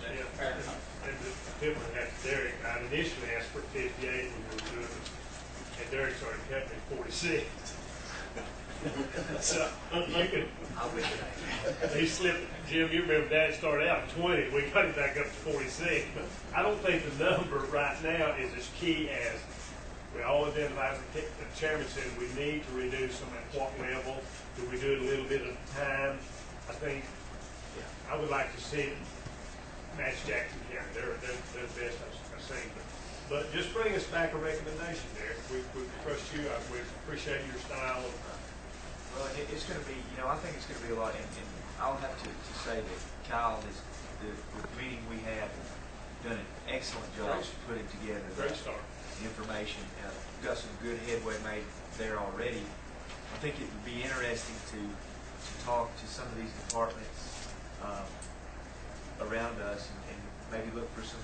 Yeah, fair enough. And the difference at Derek, I initially asked for 58 when we were doing it, and Derek started cutting me 46. So you can. I wish it. He slipped, Jim, you remember Dad started out at 20, we got it back up to 46. I don't think the number right now is as key as we all identified, the chairman said we need to reduce them at what level. Do we do it a little bit at a time? I think, I would like to see it match Jackson County. They're the best I've seen. But just bring us back a recommendation, Derek. We trust you. We appreciate your style of. Well, it's going to be, I think it's going to be a lot, and I'll have to say that Kyle has, the meeting we had, done an excellent job putting together Great start. Information. We've got some good headway made there already. I think it would be interesting to talk to some of these departments around us and maybe look for some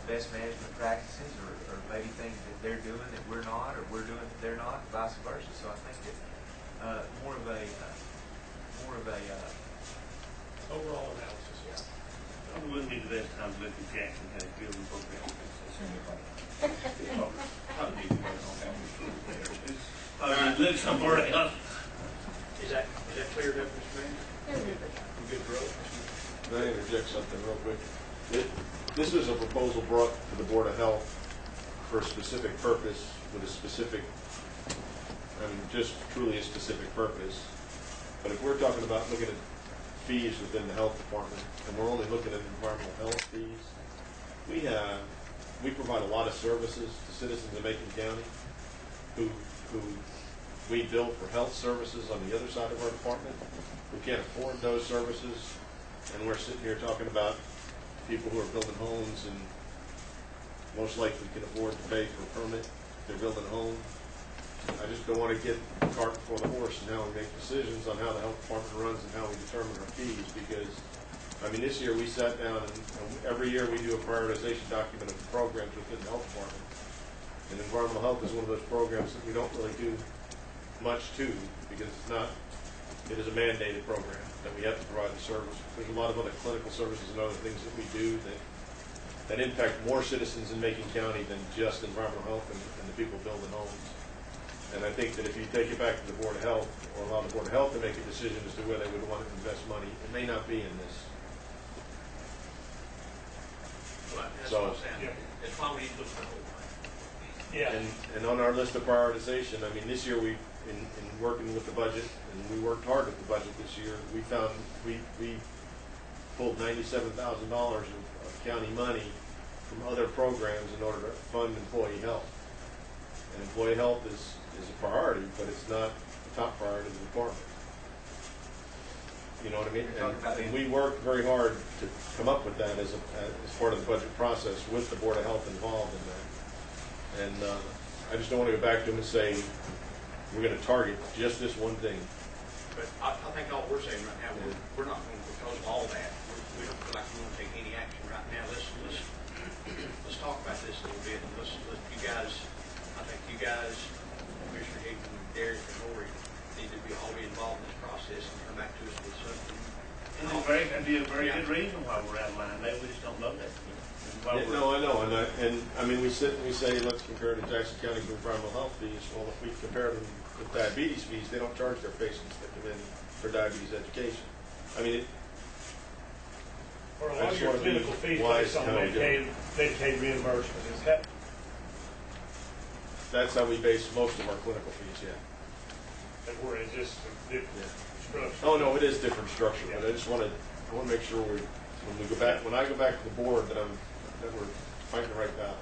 best management practices or maybe things that they're doing that we're not, or we're doing that they're not, and vice versa. So I think that more of a Overall analysis, yeah. Probably wouldn't be the best time to look at Jackson County building program. Look somewhere else. Is that cleared up, Mr. Mayor? Good growth. Can I interject something real quick? This is a proposal brought to the Board of Health for a specific purpose, with a specific, just truly a specific purpose. But if we're talking about looking at fees within the health department, and we're only looking at environmental health fees, we provide a lot of services to citizens of Macon County who we bill for health services on the other side of our department. We can't afford those services, and we're sitting here talking about people who are building homes and most likely can afford to pay for a permit. They're building a home. I just don't want to get the cart before the horse and how we make decisions on how the health department runs and how we determine our fees, because, I mean, this year we sat down and every year we do a prioritization document of the programs within the health department. And environmental health is one of those programs that we don't really do much to, because it is a mandated program that we have to provide the service. There's a lot of other clinical services and other things that we do that impact more citizens in Macon County than just environmental health and the people building homes. And I think that if you take it back to the Board of Health, or allow the Board of Health to make a decision as to where they would want to invest money, it may not be in this. Well, that's So, what I'm saying. yeah. It's why we need to look at the whole thing. Yeah. And on our list of prioritization, I mean, this year in working with the budget, and we worked hard with the budget this year, we found, we pulled $97,000 of county money from other programs in order to fund employee health. And employee health is a priority, but it's not the top priority of the department. You know what I mean? And we worked very hard to come up with that as part of the budget process with the Board of Health involved in that. And I just don't want to go back to them and say, we're going to target just this one thing. But I think all we're saying right now, we're not going to propose all that. We don't feel like we want to take any action right now. Let's talk about this a little bit. And let's you guys, I think you guys, Commissioner Hickman, Derek, and Lori, need to all be involved in this process and come back to us with something. And that'd be a very good reason why we're out of line. Maybe we just don't know that. Yeah, no, I know, and I mean, we sit and we say, let's compare to Jackson County for environmental health fees. Well, if we compare them with diabetes fees, they don't charge their patients that come in for diabetes education. I mean, Or a I lot of just your wanna be clinical fees wise based on how we do it. Medicaid reimbursement. Is that, that's how we base most of our clinical fees, yeah. that we're in just a different structure? Oh, no, it is different structure, but I just want to make sure when I go back to the board, that we're fighting the right battle.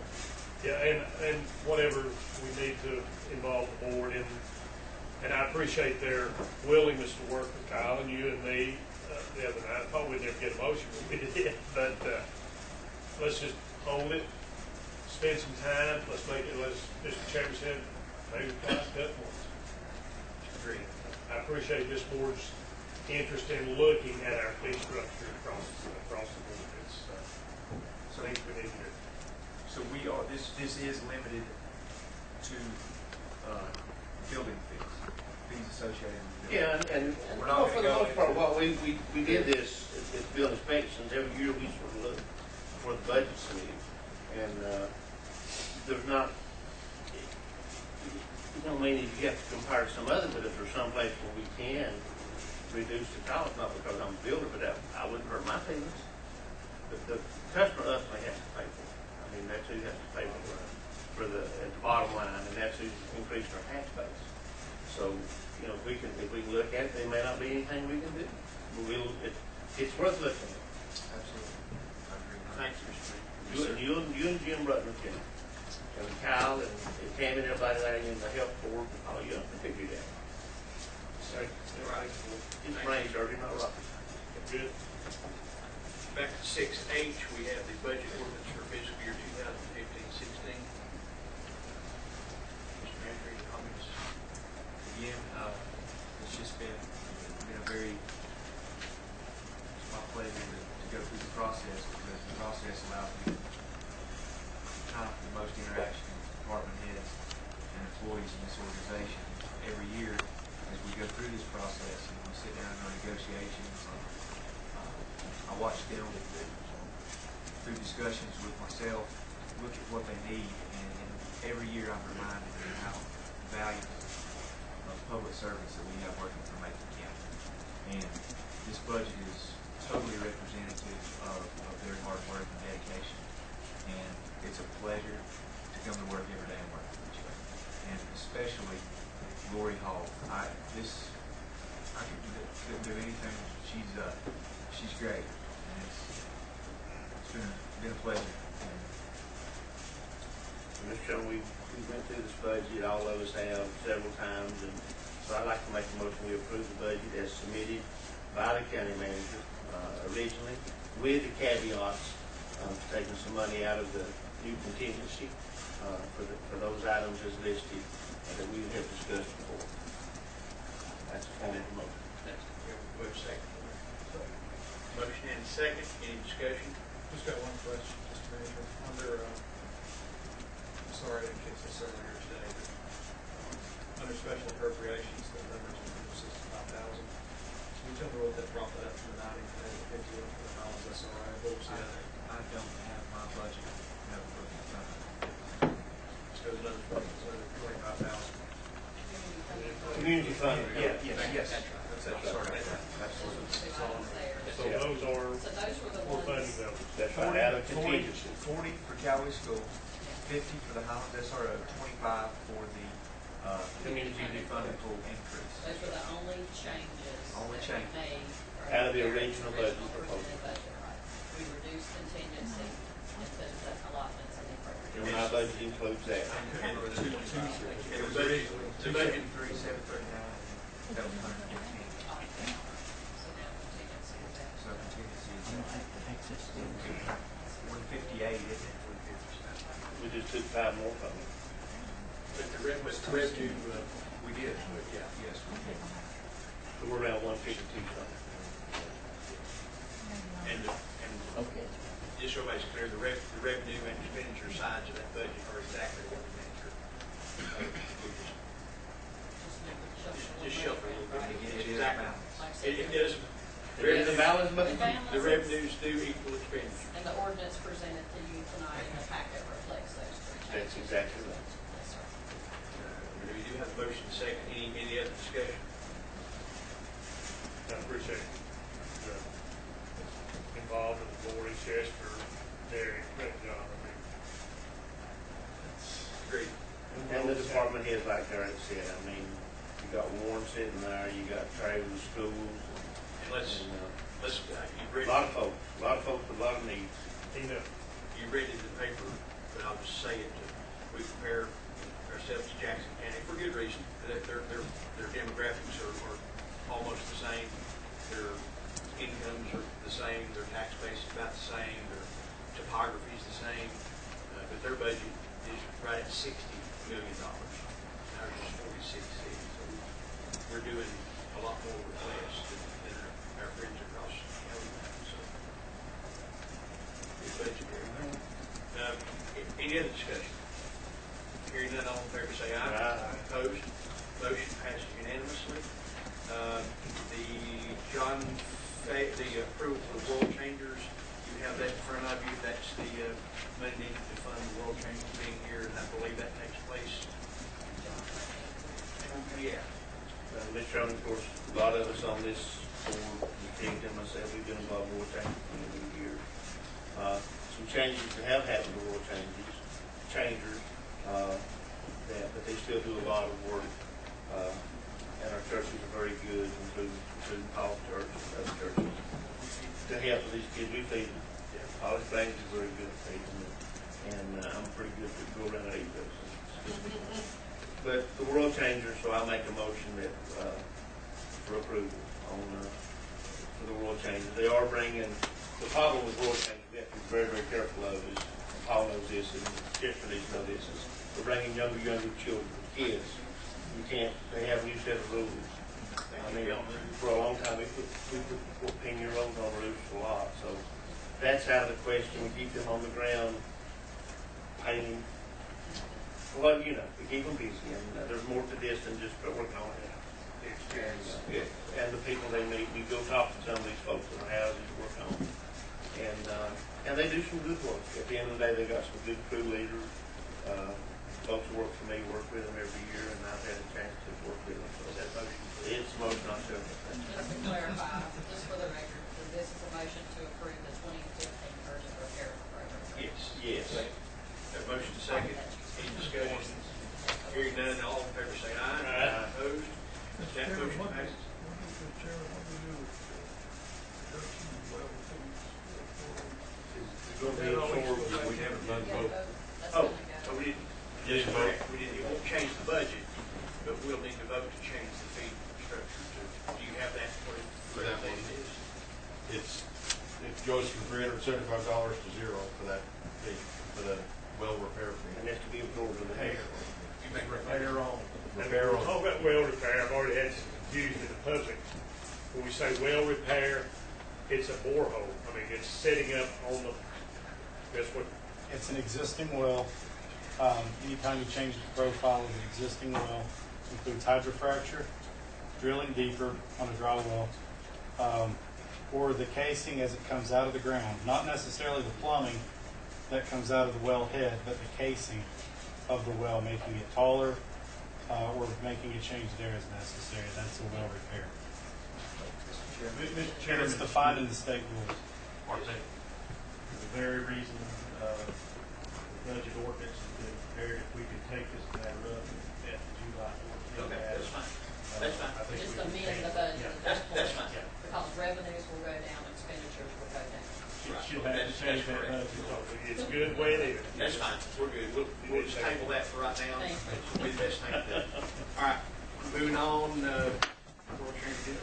Yeah, and whatever we need to involve the board in, and I appreciate their willingness to work with Kyle and you and me the other night. I thought we'd never get a motion, but we did. But let's just hold it, spend some time. Let's make it, as Mr. Chairman said, maybe twice, cut once. Agreed. I appreciate this board's interest in looking at our fee structure across the board. It's something we need to do. So we are, this is limited to building fees associated with building. Yeah, and We're not for gonna the go most part, into- what we did this, it's bill inspections, every year we sort of look for the budget sleeve. And there's not, it don't mean that you have to compare to some other, but if there's some place where we can reduce the cost, not because I'm a builder, but I wouldn't hurt my feelings. The customer ultimately has to pay for it. I mean, that's who has to pay for the, at the bottom line, and that's who's increasing our tax base. So, you know, if we can look at it, there may not be anything we can do. But it's worth looking at. Absolutely. I agree. Thanks, Mr. Green. You and Jim Rutland can, and Kyle and Tammy and everybody there in the health board, all you have to figure it out. All right. It's rain, dirty, not rocky. Good. Back to 6H, we have the budget ordinance for fiscal year 2015-16. Mr. Manager, any comments? Again, it's just been a very, it's my pleasure to go through the process, because the process allows me time for the most interaction with department heads and employees in this organization. Every year, as we go through this process and we sit down in our negotiations, I watch them through discussions with myself, look at what they need, and every year I'm reminded of how valuable of public service that we have working for Macon County. And this budget is totally representative of their hard work and dedication. And it's a pleasure to come to work every day and work with each other. And especially Lori Hall. I couldn't do anything. She's great. And it's been a pleasure. Mr. Chairman, we went through this budget, all of us have several times, and so I'd like to make a motion, we approve the budget as submitted by the county manager, originally, with the caveats of taking some money out of the new contingency, for those items as listed, that we have discussed before. That's the form of the motion. We have a second. Motion and a second. Any discussion? Just got one question, Mr. Manager. Under, I'm sorry I didn't catch this earlier today, but under special appropriations, the number's $165,000. Can you tell me what that brought that up to the 90 today, the 50 for the Highlands SRI? What was the other? I don't have my budget, never looked at that. So another 25,000. Community fund, yeah. Yes. That's right. Sorry about that. Two items there. So those are, So those were the we're funding ones. those. That's right, out of contingency. 40 for Callaway School, 50 for the Highlands SRO, 25 for the community funding pool increase. Those were the only changes. Only that we changes. made from Out of the original budget presented proposal. budget, right. We reduced contingency and put the allotments in the appropriate. And my budget includes that. And the budget, Two seventy-three, 739, that was 115. So now contingency is that. So contingency is 158, isn't it? We just took 5 more from it. but the revenue, We did. yeah. Yes, we did. So we're around 152 from it. And just so everybody's clear, the revenue and expenditure sides of that budget are exactly what the manager. Just shuffle a little bit. It is Exactly. balanced. It does. There is a balance, but The balance The is- revenues do equal expenditure. And the ordinance presented to you tonight in the packet reflects those three changes. that's exactly right. Yes, sir. We do have a motion second. Any other discussion? I appreciate the involvement of the board, each for very great job. I mean, Great. And the department heads, like Eric said, I mean, you got Warren sitting there, you got Travis Schools, And let's, and, you a read, lot of folks, with a lot of needs. he knows. you read in the paper, but I'll just say it, we compare ourselves to Jackson County for good reason. Their demographics are almost the same, their incomes are the same, their tax base is about the same, their topography is the same, but their budget is right at $60 million. Ours is 46 cities, so we're doing a lot more with less than our friends across the county. So, good budget there. Any other discussion? Hearing none, all in favor say aye. Aye. Opposed? Motion passes unanimously. The approval of the world changers, you have that in front of you. That's the money needed to fund the world changers being here, and I believe that takes place. Yeah. Mr. Chairman, of course, a lot of us on this board, King and myself, we've been involved in war changes for many years. Some changes that have happened to war changers, but they still do a lot of work. And our churches are very good, including Paul's Church and other churches, to help these kids. We feed them. Paul's Bank is very good at feeding them, and I'm pretty good to go around and eat those. But the world changers, so I'll make a motion that for approval on for the world changers. They are bringing the problem with world changers. We have to be very, very careful of is Paul knows this, and yesterday know this is we're bringing younger children, kids. You can't. They have a new set of rules. I mean, for a long time we put 14-year-olds on roofs a lot. So that's out of the question. We keep them on the ground painting. Well, you know, we keep them busy, and there's more to this than just working on it. The experience. And the people they meet. We go talk to some of these folks in their houses to work on. And they do some good work. At the end of the day, they got some good crew leaders. Folks who work for me work with them every year, and I've had a chance to work with them. So that motion, it's a motion on several things. Just to clarify, just for the record, that this is a motion to approve the 2015 urgent repair program. Yes. Yes. Have a motion second. Any discussion? Hearing none, all in favor say aye. Aye. Opposed? That motion What passes. do Chairman, what do we do with production of well things? It's going to be absorbed. We haven't done Yeah, both. that's Oh, gonna go. So we didn't, Yes, correct. It won't change the budget, but we'll need to vote to change the fee structure to, do you have that for that one? It goes from $375 to zero for that fee, for the well repair fee. And that's to be absorbed in the pay. You make Repair on. Repair on. Talk about well repair, I've already had some confusion in the public. When we say well repair, it's a borehole. I mean, it's setting up on the, that's what, It's an existing well. Anytime you change the profile of an existing well, includes hydrofracture, drilling deeper on a dry well, or the casing as it comes out of the ground. Not necessarily the plumbing that comes out of the well head, but the casing of the well, making it taller or making a change there as necessary. That's a well repair. Mr. Chairman. It's defined in the state rules. The very reason the budget ordinance has been prepared, if we could take this matter up at the July 14th. Okay, that's fine. That's fine. I think Just we can amend take the it. budget Yeah. at that That's point, fine. because revenues will go down, expenditures will go down. Should have to change that budget. it's good the way it is. That's fine, we're good. We'll just table that for right now. Thank you. It'll be the best thing to do. All right, moving on,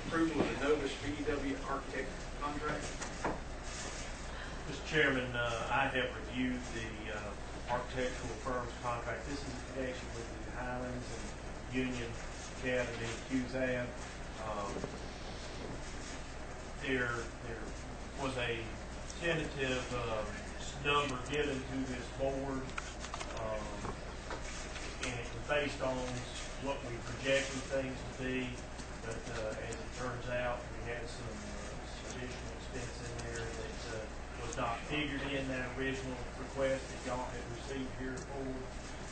approval of the Novus BDW architect contract. Mr. Chairman, I have reviewed the architectural firm's contract. This is in connection with the Highlands and Union Academy, QZAB. There was a tentative number given to this board, and it was based on what we projected things to be, but as it turns out, we had some additional expense in there that was not figured in that original request that y'all had received here for.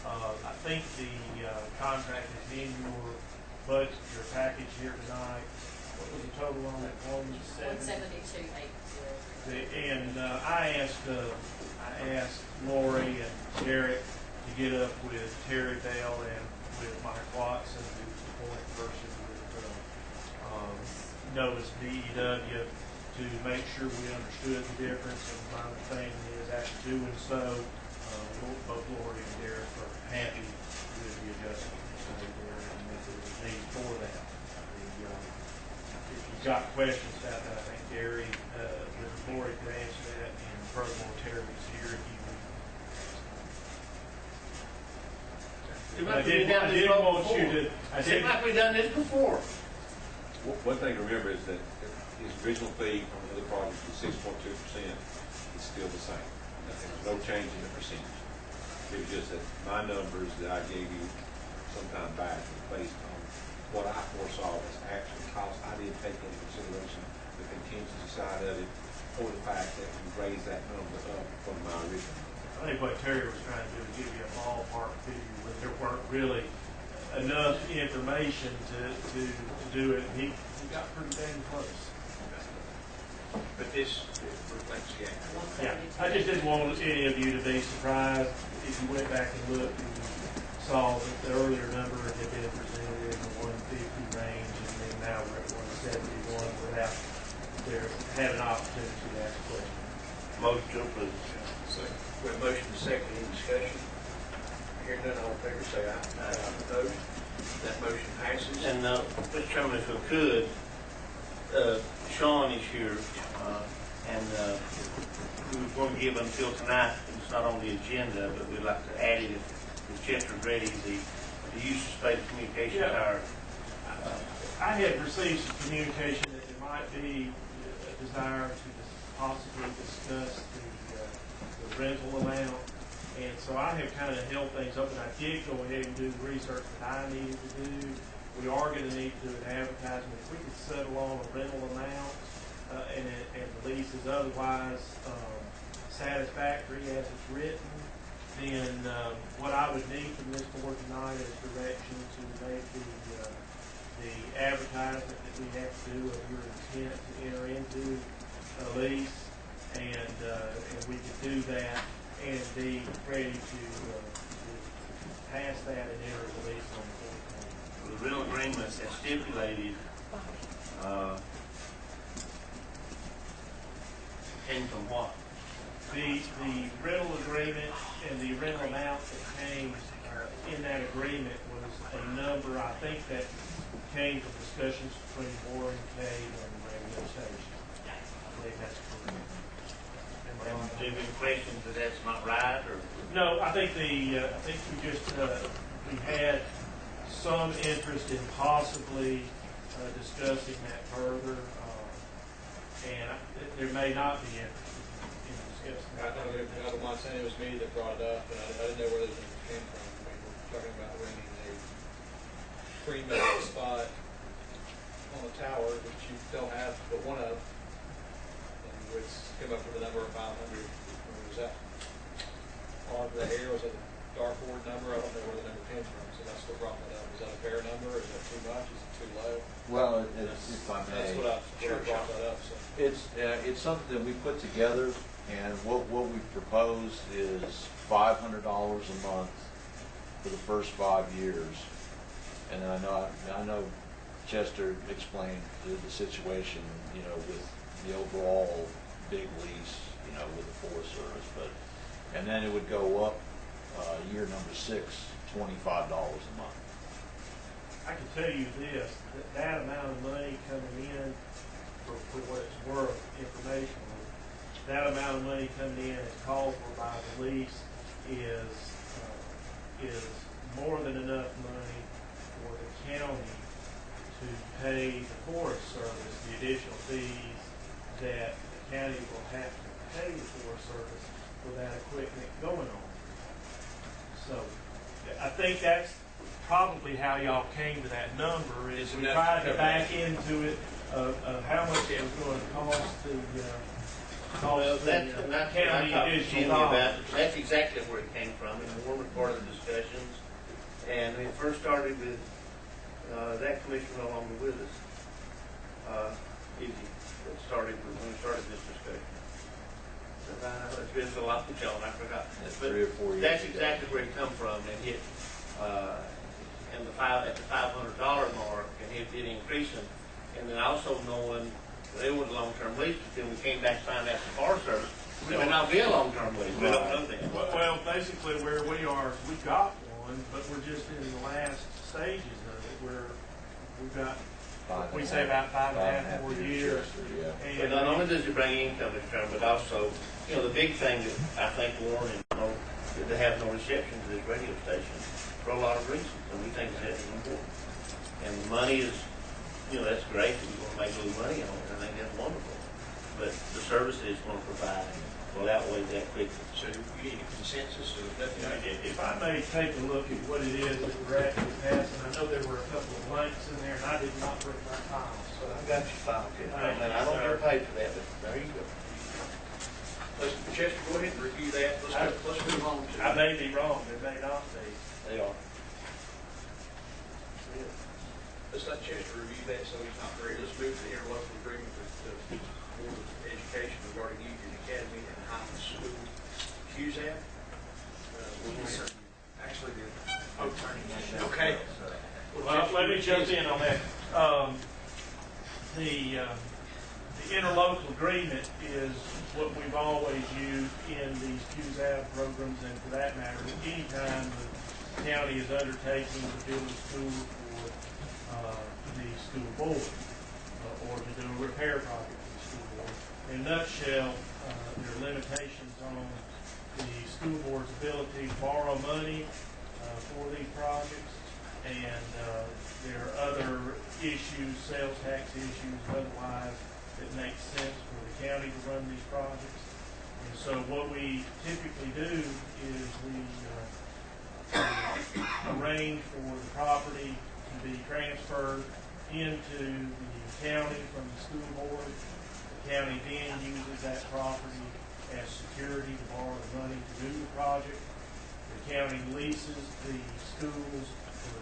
I think the contract is in your budget, your package here tonight. What was the total on that one? 172,800. And I asked Lori and Derek to get up with Terry Bell and with Mike Watson, who's the point person with Novus BEW, to make sure we understood the difference. And my understanding is after doing so, both Lori and Derek are happy with the adjustment made there and that there was need for that. If you've got questions about that, I think Gary, with Lori could answer that, and furthermore, Terry was here if you would. I didn't want you to. Seems like we've done this before. One thing to remember is that his original fee on the other project was 6.2%. It's still the same. There's no change in the percentage. It was just that my numbers that I gave you some time back were based on what I foresaw as actual cost. I didn't take into consideration the contingency side of it or the fact that we raised that number up from my original. I think what Terry was trying to do is give you a ballpark figure when there weren't really enough information to do it. He got pretty dang close. But this reflects the act. Yeah, I just didn't want any of you to be surprised if you went back and looked and saw that the earlier number had been presented in the 150 range, and then now we're at 171 without there had an opportunity to ask a question. Motion to approve. We have a motion to second, any discussion? Hearing none, all in favor say aye. Aye. Opposed? That motion passes. And, Mr. Chairman, if we could, Sean is here, and we were going to give until tonight, it's not on the agenda, but we'd like to add it if Chester's ready, the use of space communication tower. I had received some communication that there might be a desire to possibly discuss the rental amount. And so I have kind of held things up, and I did go ahead and do the research that I needed to do. We are going to need to do an advertisement. If we could settle on a rental amount and the lease is otherwise satisfactory as it's written, then what I would need from this board tonight is direction to make the advertisement that we have to do of your intent to enter into a lease, and we could do that and be ready to pass that and enter the lease on the 14th. The rental agreement as stipulated came from what? The rental agreement and the rental amount that came agreement was a number, I think, that came from discussions between Warren, Cade, and radio station. I believe that's correct. And do you have any questions that that's not right, or? No, I think we just, we had some interest in possibly discussing that further, and there may not be interest in discussing I that. don't mind saying it was me that brought it up, and I didn't know where those numbers came from. I mean, we're talking about renting a pre-made spot on the tower, which you don't have but one of, and it's came up with a number of 500. Was that on the air? Was it a dartboard number? I don't know where the number came from, so that's what brought that up. Is that a fair number? Is that too much? Is it too low? Well, if I may. That's what I brought that up, so. It's something that we put together, and what we proposed is $500 a month for the first 5 years. And I know Chester explained the situation, you know, with the overall big lease, you know, with the Forest Service, and then it would go up year number 6, $25 a month. I can tell you this, that amount of money coming in, for what it's worth informationally, that amount of money coming in as called for by the lease is more than enough money for the county to pay the Forest Service the additional fees that the county will have to pay the Forest Service for that equipment going on. So I think that's probably how y'all came to that number, is we tried to back into it of how much it was going to cost the county additional dollars. That's exactly where it came from, and we were part of the discussions. And it first started with that commissioner no longer with us. Easy. It started when we started this discussion. It's been so long, John, I forgot. That's 3 or 4 years That's ago. exactly where it come from, and it, and at the $500 mark, and it increasing. And then also knowing they were long-term lease, but then we came back to find out the Forest Service, it may not be a long-term lease. We don't know that. Well, basically where we are, we've got one, but we're just in the last stages of it, where we've got, we say about 5.5 more years. Yeah. But not only does it bring income return, but also, you know, the big thing that I think Warren and they have no reception to this radio station for a lot of reasons, and we think that is important. And the money is, you know, that's great. We want to make a little money on it. I think that's wonderful. But the service is going to provide will outweigh that quickly. So you need a consensus, or nothing? If I may take a look at what it is that we're actually passing, I know there were a couple of blanks in there, and I did not bring my files, so I got your file, Ted. And I don't get paid for that, but there you go. Let's, Chester, go ahead and review that. Let's move on to. I may be wrong, there may not be. They are. Let's let Chester review that, so he's not great. Let's move to the interlocal agreement with the Board of Education regarding Union Academy and Highland School. QZAP? Actually, okay. Well, let me jump in on that. The interlocal agreement is what we've always used in these QZAB programs, and for that matter, anytime the county is undertaking to build a school for the school board, or to do a repair project for the school board. In a nutshell, there are limitations on the school board's ability to borrow money for these projects, and there are other issues, sales tax issues, otherwise, that makes sense for the county to run these projects. And so what we typically do is we arrange for the property to be transferred into the county from the school board. The county then uses that property as security to borrow the money to do the project. The county leases the schools for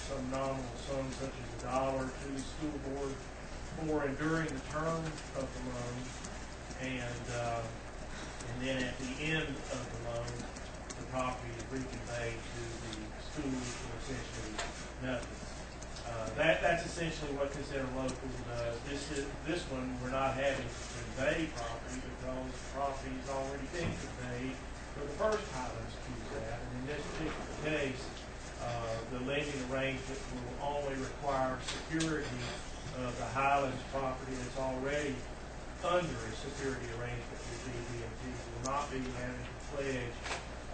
some nominal sum such as $1 to the school board for and during the term of the loan, and then at the end of the loan, the property is reconveyed to the school for essentially nothing. That's essentially what this interlocal does. This one, we're not having to convey property because the property has already been conveyed for the first Highlands QZAP. And in this particular case, the lending arrangement will only require security of the Highlands property that's already under a security arrangement with BB&T. Will not be having to pledge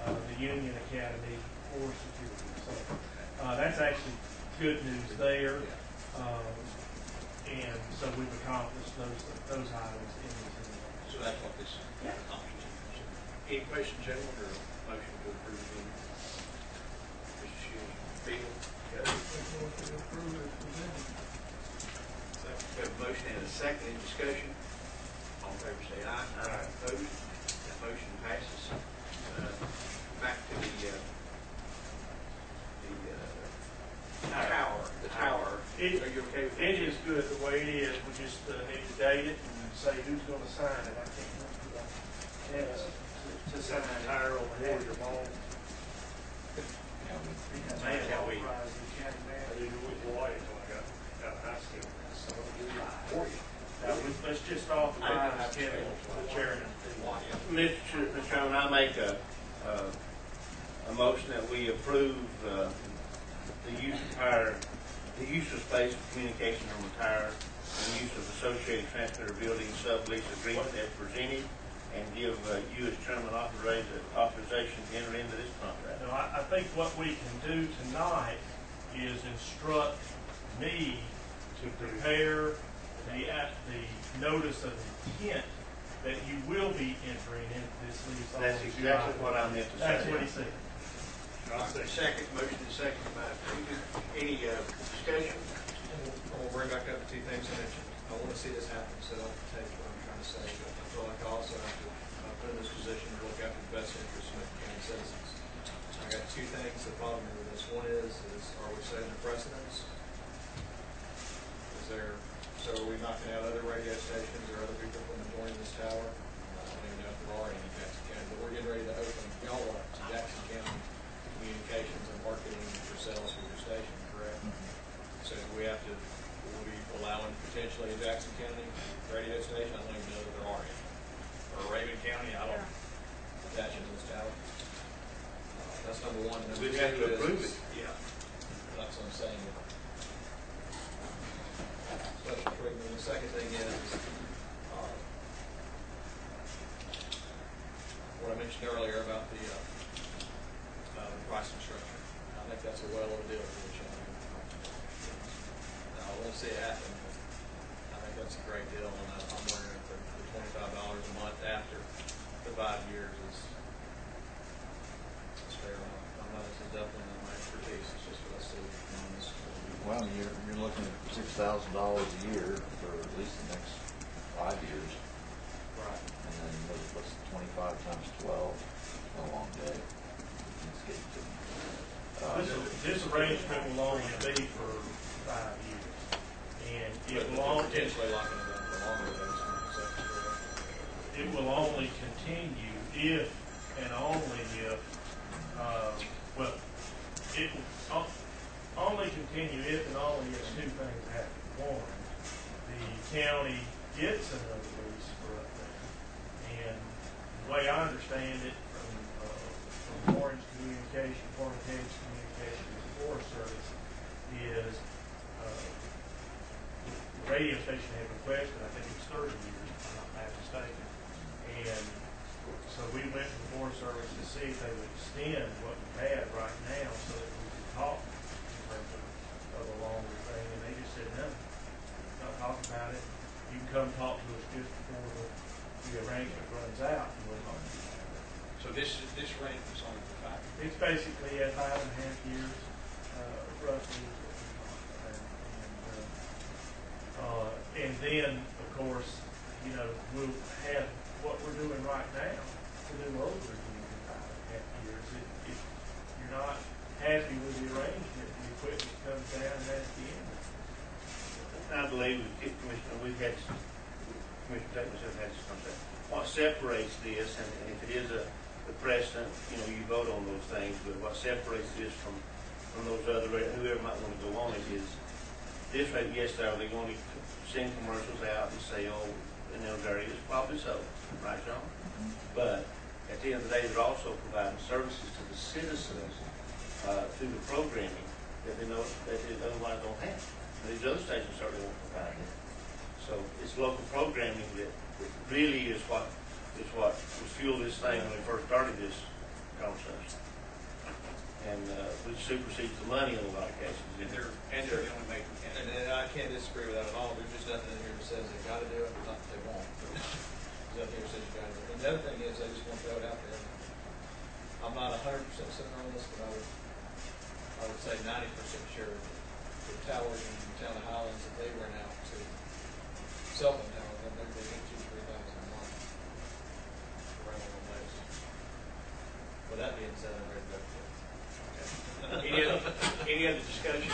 the Union Academy for security. So that's actually good news there. And so we've accomplished those items in this email. So that's what this accomplishes. Any questions, gentlemen, or motion to approve the Mr. Shields? Bill? Approve as presented. We have a motion and a second. Any discussion? All in favor say aye. Aye. Opposed? That motion passes. Back to the tower. The tower. Are you okay with It is good the way it is. We just need to date it and say who's going to sign it. I can't remember to sign the tire on the head of your ball. Man, how we- I do with Hawaii until I got out of high school. So let's just authorize Kevin, the chairman. Mr. Chairman, I make a motion that we approve the use of space for communication on the tower and use of associated transmitter building sublease agreement as presented, and give you as chairman authorization to enter into this contract. No, I think what we can do tonight is instruct me to prepare the notice of intent that you will be entering into this lease. That's exactly what I meant to say. That's what he said. Second, motion and second by David. Any discussion? I'll bring back up the two things I mentioned. I want to see this happen, so don't take what I'm trying to say, but I feel like I also have to put in this position to look after the best interests of Macon County citizens. I got two things that bother me with this. One is are we setting a precedence? So are we knocking out other radio stations or other people from joining this tower? I don't even know if there are any in Jackson County, but we're getting ready to open y'all up to Jackson County communications and marketing for sales for your station, correct? So do we will we allowing potentially a Jackson County radio station? I don't even know that there are any. Or Raven County, I don't attach it to this tower. That's number one. Number We'd have to two approve is- it. Yeah, that's what I'm saying. Special treatment. The second thing is, what I mentioned earlier about the pricing structure. I think that's a well of a deal for the county. Now, I won't see it happen, but I think that's a great deal, and I'm wondering if the $25 a month after the 5 years is fair enough. I'm not, this is definitely not my expertise, it's just what I see on this. Well, you're looking at $6,000 a year for at least the next 5 years. Right. And then what's 25 times 12? A long day. Let's get to This arrangement will only be for 5 years. And it will only, Potentially locking it up for longer days. it will only continue if and only if, well, it will only continue if and only if two things happen. One, the county gets another lease for up there. And the way I understand it from Orange Communication, Forest Communication, and the Forest Service is the radio station had requested, I think it was 30 years, if I'm not mistaken. And so we went to the Forest Service to see if they would extend what we had right now so that we could talk in terms of a longer thing. And they just said, no, not talking about it. You can come talk to us just before the arrangement runs out. And we'll talk to you about it. So this arrangement's only for 5 years. It's basically at 5.5 years, roughly. And then, of course, you know, we'll have what we're doing right now to do over again in 5.5 years. If you're not happy with the arrangement, the equipment comes down and that's the end. I believe Commissioner, Commissioner Taylor has this concept. What separates this, and if it is the precedent, you know, you vote on those things, but what separates this from those other, whoever might want to go on it is, this rate, yes, are they going to send commercials out and sell in those areas? Probably so, right, John? But at the end of the day, they're also providing services to the citizens through the programming that they know, that they otherwise don't have. These other stations certainly won't provide it. So it's local programming that really is what was fueled this thing when we first started this conversation. And which supersedes the money in a lot of cases. And they're the only making And candidate. I can't disagree with that at all. There's just nothing in here that says they gotta do it, not that they won't. There's nothing here that says you gotta do it. And the other thing is, I just want to throw it out there. I'm not 100% certain on this, but I would say 90% sure that the towers in the town of Highlands that they rent out to cell phone towers, I think they get $2,000 to $3,000 a month for renting on those. With that being said, I'm ready to go. Any other discussion?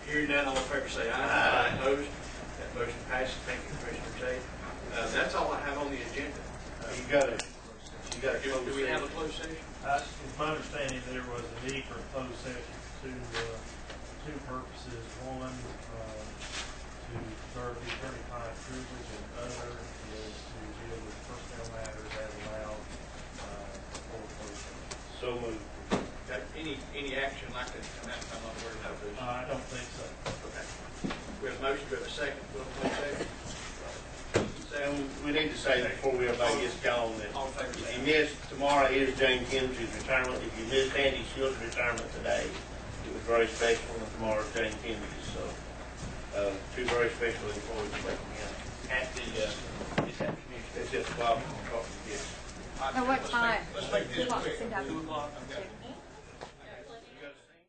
Hearing none, all in favor say aye. Opposed? That motion passes. Thank you, Commissioner Tate. That's all I have on the agenda. You gotta Do we have a closed session? It's my understanding there was a need for a closed session to two purposes. One, to preserve the attorney-client privilege, and other is to deal with personnel matters as allowed for closed session. So moved. Got any action like that come out? I'm not aware of those. I don't think so. Okay. We have a motion, we have a second. Will the closed session? And we need to say before everybody gets gone that All in favor if say you aye. missed, tomorrow is James Hens's retirement. If you missed Andy Shields' retirement today, it was very special, and tomorrow's James Hens's. So, two very special employees making him. At the, it's at the community. It's just a problem. Yes. At what time? Let's make this quick. 2 o'clock. 2 o'clock. Okay.